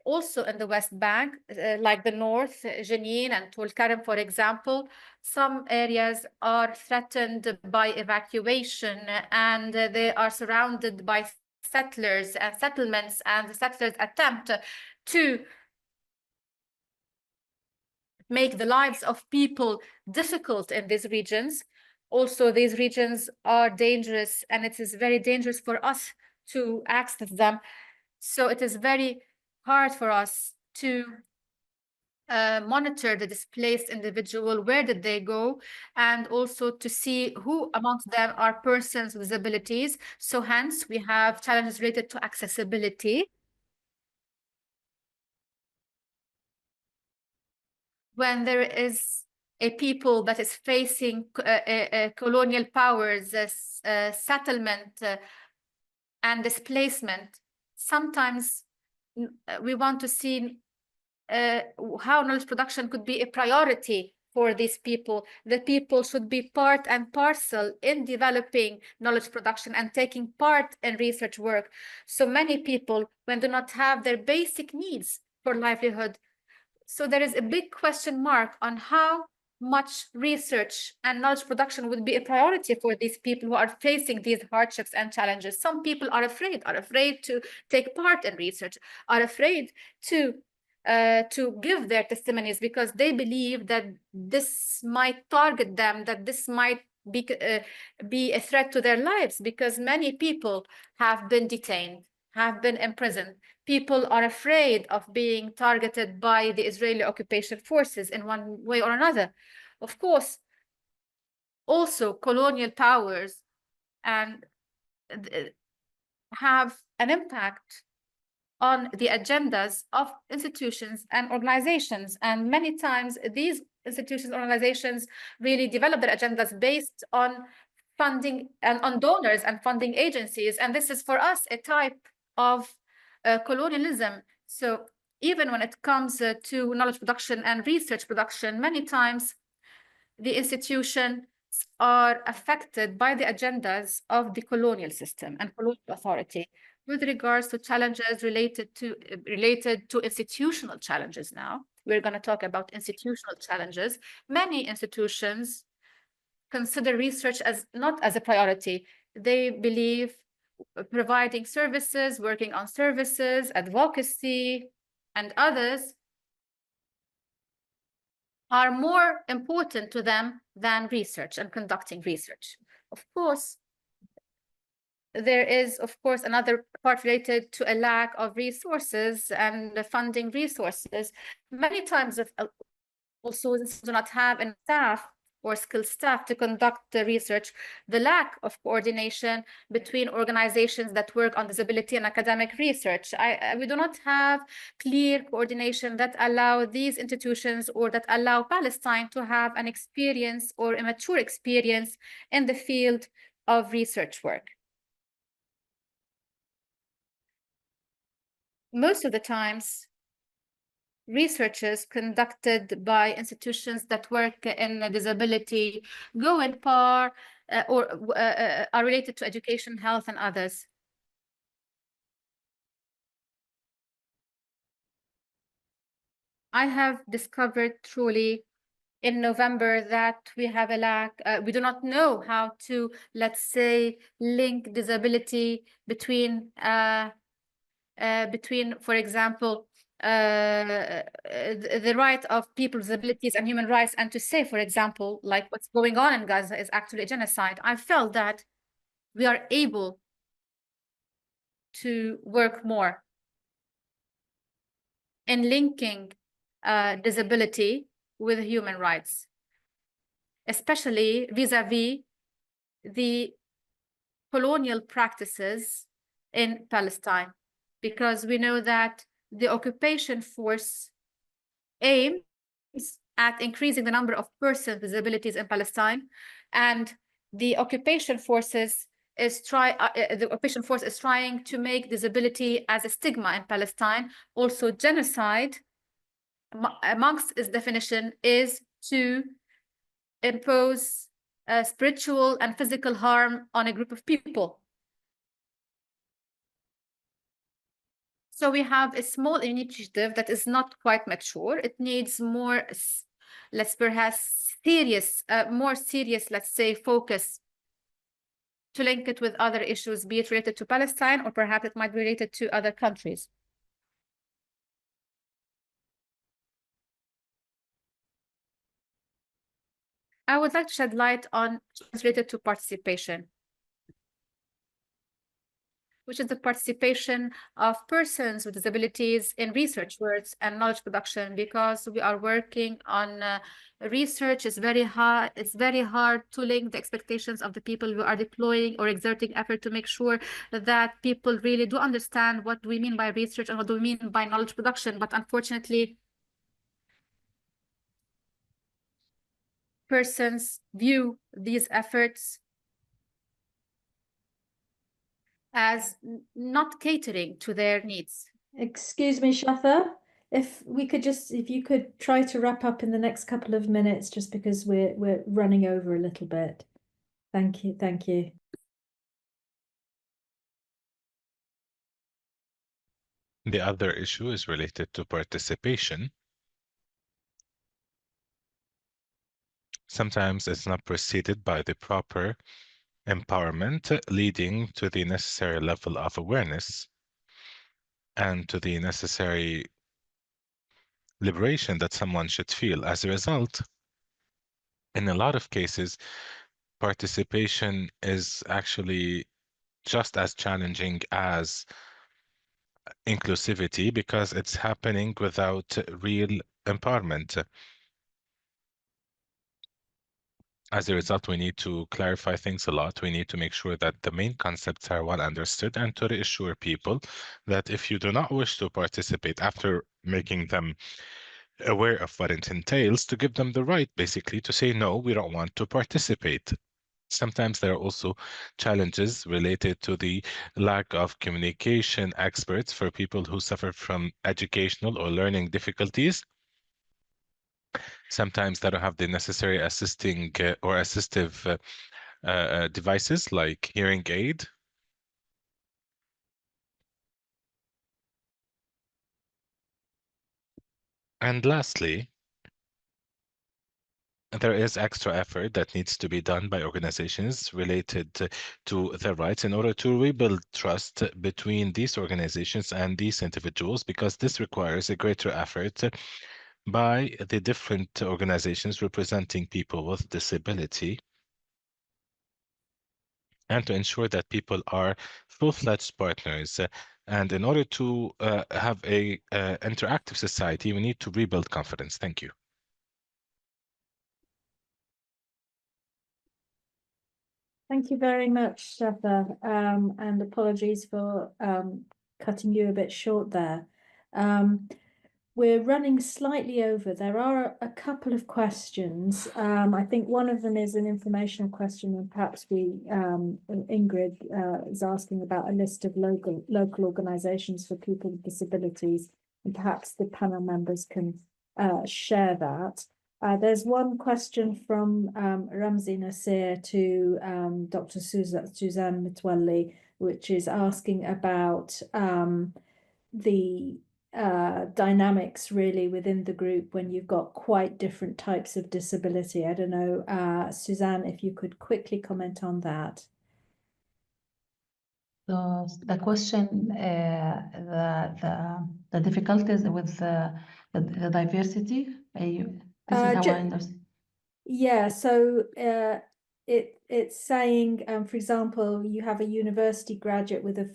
also in the West Bank, like the North, Jenin and Tulkarem, for example. Some areas are threatened by evacuation, and they are surrounded by settlers and settlements, and the settlers attempt to make the lives of people difficult in these regions. Also, these regions are dangerous, and it is very dangerous for us to access them. So it is very hard for us to monitor the displaced individual, where did they go, and also to see who amongst them are persons with disabilities. So hence, we have challenges related to accessibility. When there is a people that is facing colonial powers, settlement and displacement, sometimes we want to see how knowledge production could be a priority for these people. The people should be part and parcel in developing knowledge production and taking part in research work. So many people, when do not have their basic needs for livelihood, so there is a big question mark on how much research and knowledge production would be a priority for these people who are facing these hardships and challenges. Some people are afraid to take part in research, are afraid to give their testimonies because they believe that this might target them, that this might be a threat to their lives, because many people have been detained, have been imprisoned. People are afraid of being targeted by the Israeli occupation forces in one way or another. Of course, also colonial powers and have an impact on the agendas of institutions and organizations. And many times these institutions, organizations really develop their agendas based on funding and on donors and funding agencies. And this is for us a type of colonialism. So even when it comes to knowledge production and research production, many times the institutions are affected by the agendas of the colonial system and colonial authority. With regards to challenges related to institutional challenges now, we're going to talk about institutional challenges. Many institutions consider research as not as a priority. They believe providing services, working on services, advocacy, and others are more important to them than research and conducting research. Of course, there is, of course, another part related to a lack of resources and the funding resources. Many times, also do not have enough staff or skilled staff to conduct the research, the lack of coordination between organizations that work on disability and academic research. We do not have clear coordination that allow these institutions or that allow Palestine to have an experience or a mature experience in the field of research work. Most of the times, researches conducted by institutions that work in disability go in par or are related to education, health, and others. I have discovered truly in November that we have a lack, we do not know how to, let's say, link disability between, for example, the right of people with disabilities and human rights, and to say, for example, like what's going on in Gaza is actually a genocide. I felt that we are able to work more in linking disability with human rights, especially vis-a-vis the colonial practices in Palestine, because we know that the occupation force aims at increasing the number of persons with disabilities in Palestine, and the occupation forces is the occupation force is trying to make disability as a stigma in Palestine. Also, genocide, amongst its definition, is to impose spiritual and physical harm on a group of people. So we have a small initiative that is not quite mature. It needs more, perhaps serious, more serious, let's say, focus to link it with other issues, be it related to Palestine, or perhaps it might be related to other countries. I would like to shed light on issues related to participation, which is the participation of persons with disabilities in research works and knowledge production, because we are working on research. It's very hard to link the expectations of the people who are deploying or exerting effort to make sure that people really do understand what we mean by research and what do we mean by knowledge production. But unfortunately, persons view these efforts as not catering to their needs. Excuse me, Shatha, if you could try to wrap up in the next couple of minutes, just because we're running over a little bit. Thank you. Thank you. The other issue is related to participation. Sometimes it's not preceded by the proper empowerment, leading to the necessary level of awareness and to the necessary liberation that someone should feel. As a result, in a lot of cases, participation is actually just as challenging as inclusivity, because it's happening without real empowerment. As a result, we need to clarify things a lot. We need to make sure that the main concepts are well understood, and to reassure people that if you do not wish to participate, after making them aware of what it entails, to give them the right, basically, to say, no, we don't want to participate. Sometimes there are also challenges related to the lack of communication experts for people who suffer from educational or learning difficulties. Sometimes they don't have the necessary assisting or assistive devices like hearing aid. And lastly, there is extra effort that needs to be done by organizations related to their rights in order to rebuild trust between these organizations and these individuals, because this requires a greater effort by the different organizations representing people with disability. and to ensure that people are full-fledged partners. And in order to have a interactive society, we need to rebuild confidence. Thank you. Thank you very much, Shatha, and apologies for cutting you a bit short there. We're running slightly over. There are a couple of questions. I think one of them is an informational question, and perhaps Ingrid is asking about a list of local organisations for people with disabilities, and perhaps the panel members can share that. There's one question from Naser to Dr. Suzan Mitwalli, which is asking about the dynamics really within the group when you've got quite different types of disability. I don't know, Suzan, if you could quickly comment on that. So the question, the difficulties with the diversity. This is how I understand. Yeah, so it's saying, for example, you have a university graduate with a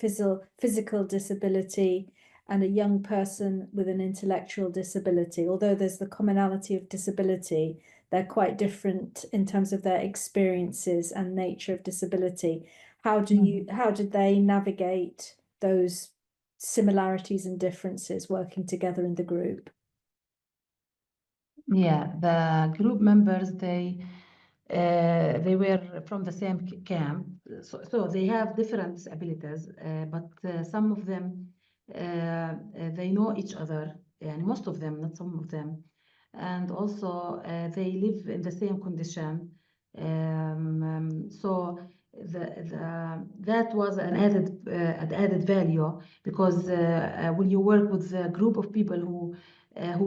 physical disability and a young person with an intellectual disability. Although there's the commonality of disability, they're quite different in terms of their experiences and nature of disability. How did they navigate those similarities and differences working together in the group? Yeah, the group members, they were from the same camp, so they have different disabilities, but some of them they know each other, and most of them, not some of them, and also they live in the same condition. So that was an added value, because when you work with a group of people who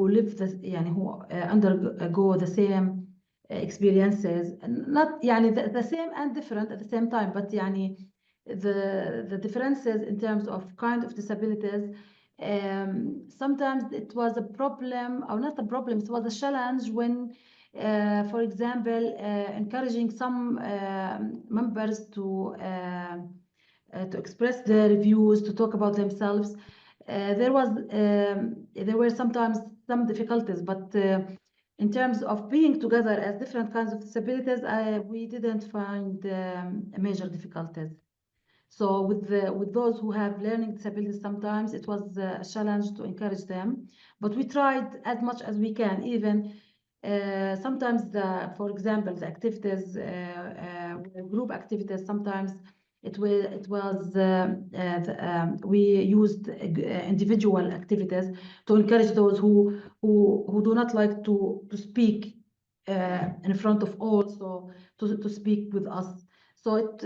live who undergo the same experiences, not the same and different at the same time, but the differences in terms of kind of disabilities, sometimes it was a problem, or not a problem, it was a challenge when for example encouraging some members to express their views, to talk about themselves. There were sometimes some difficulties, but in terms of being together as different kinds of disabilities, we didn't find major difficulties. So with those who have learning disabilities, sometimes it was a challenge to encourage them, but we tried as much as we can. Even sometimes, for example, the activities, group activities, sometimes we used individual activities to encourage those who do not like to speak in front of all, so to speak with us. So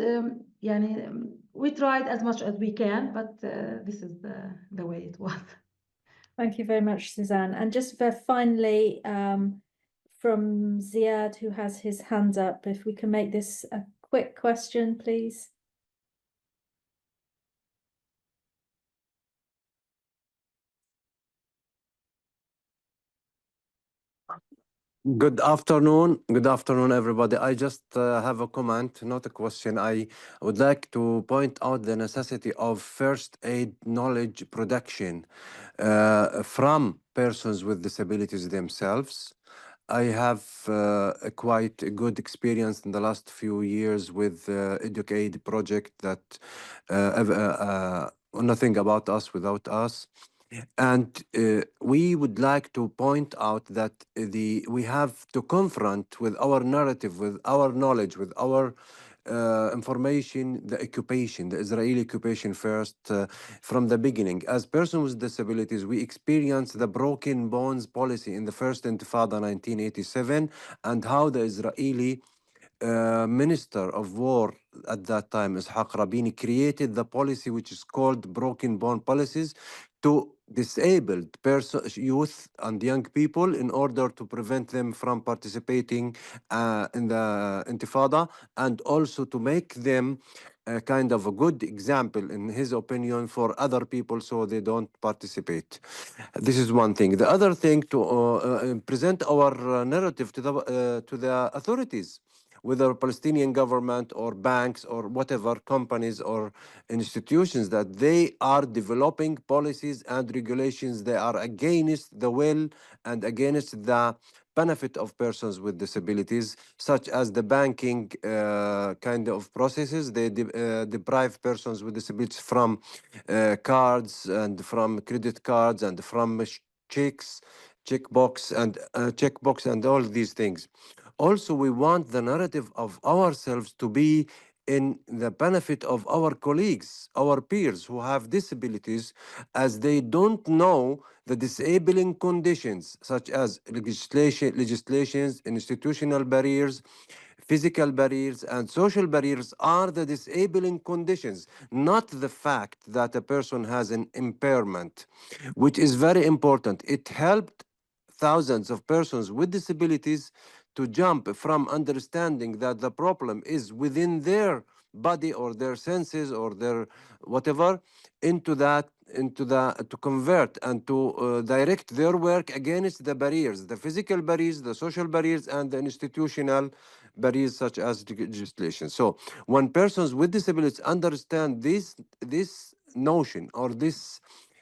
we tried as much as we can, but this is the way it was. Thank you very much, Suzanne. And just finally, from Ziad, who has his hand up, if we can make this a quick question, please. Good afternoon. Good afternoon, everybody. I just have a comment, not a question. I would like to point out the necessity of first aid knowledge production from persons with disabilities themselves. I have a quite a good experience in the last few years with Educate project that nothing about us without us. And we would like to point out that we have to confront with our narrative, with our knowledge, with our information, the occupation, the Israeli occupation first from the beginning. As persons with disabilities, we experienced the broken bones policy in the first Intifada 1987, and how the Israeli Minister of War at that time, Ishaq Rabini, created the policy which is called broken bone policies to disabled youth and young people in order to prevent them from participating in the Intifada, and also to make them kind of a good example, in his opinion, for other people so they don't participate. This is one thing. The other thing, to present our narrative to the authorities. whether Palestinian government or banks or whatever companies or institutions, that they are developing policies and regulations. They are against the will and against the benefit of persons with disabilities, such as the banking kind of processes. They deprive persons with disabilities from cards and from credit cards and from checks, checkbox and all these things. Also, we want the narrative of ourselves to be in the benefit of our colleagues, our peers who have disabilities, as they don't know the disabling conditions such as legislations, institutional barriers, physical barriers, and social barriers are the disabling conditions, not the fact that a person has an impairment, which is very important. It helped thousands of persons with disabilities to jump from understanding that the problem is within their body or their senses or their whatever, into to convert and to direct their work against the barriers, the physical barriers, the social barriers, and the institutional barriers such as legislation. So when persons with disabilities understand this notion or this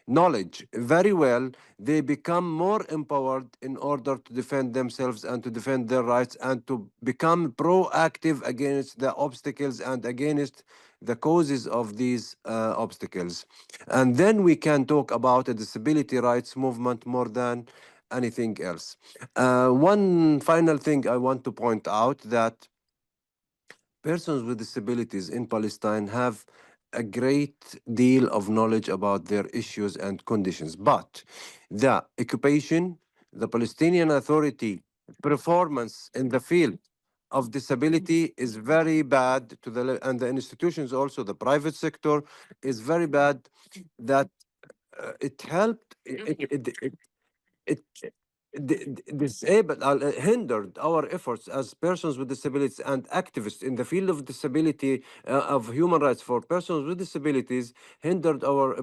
knowledge very well, they become more empowered in order to defend themselves and to defend their rights and to become proactive against the obstacles and against the causes of these obstacles. And then we can talk about a disability rights movement more than anything else. One final thing I want to point out, that persons with disabilities in Palestine have a great deal of knowledge about their issues and conditions, but the occupation, the Palestinian Authority performance in the field of disability is very bad to and the institutions also, the private sector is very bad, that it helped, it disabled, hindered our efforts as persons with disabilities and activists in the field of disability, of human rights for persons with disabilities, hindered our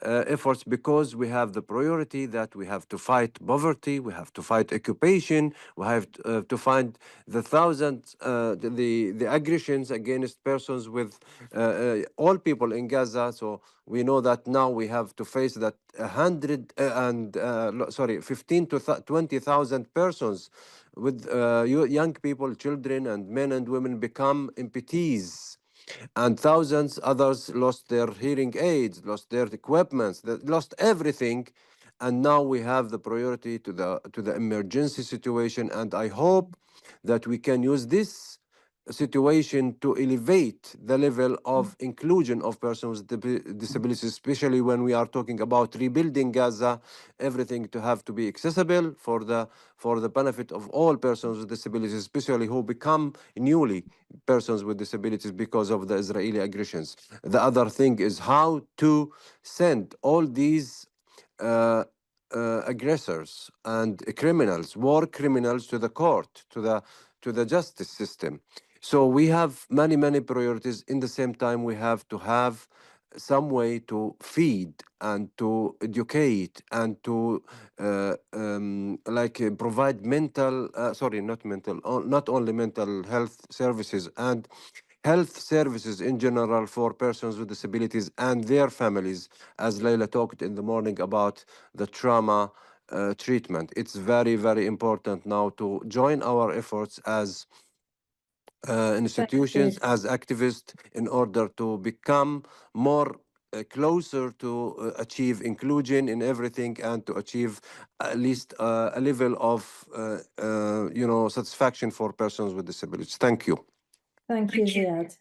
efforts, because we have the priority that we have to fight poverty, we have to fight occupation, we have to find the thousands, the aggressions against persons with all people in Gaza. So we know that now we have to face that 15 to 20,000 persons with young people, children, and men and women become amputees, and thousands others lost their hearing aids, lost their equipments, lost everything. And now we have the priority to the emergency situation, and I hope that we can use this situation to elevate the level of inclusion of persons with disabilities, especially when we are talking about rebuilding Gaza, everything to have to be accessible for the benefit of all persons with disabilities, especially who become newly persons with disabilities because of the Israeli aggressions. The other thing is how to send all these aggressors and criminals, war criminals, to the court, to the justice system. So we have many priorities. In the same time, we have to have some way to feed and to educate and to provide not only mental health services and health services in general for persons with disabilities and their families, as Layla talked in the morning about the trauma treatment. It's very important now to join our efforts as institutions, as activists, in order to become more closer to achieve inclusion in everything and to achieve at least a level of satisfaction for persons with disabilities. Thank you. Thank you, Ziad.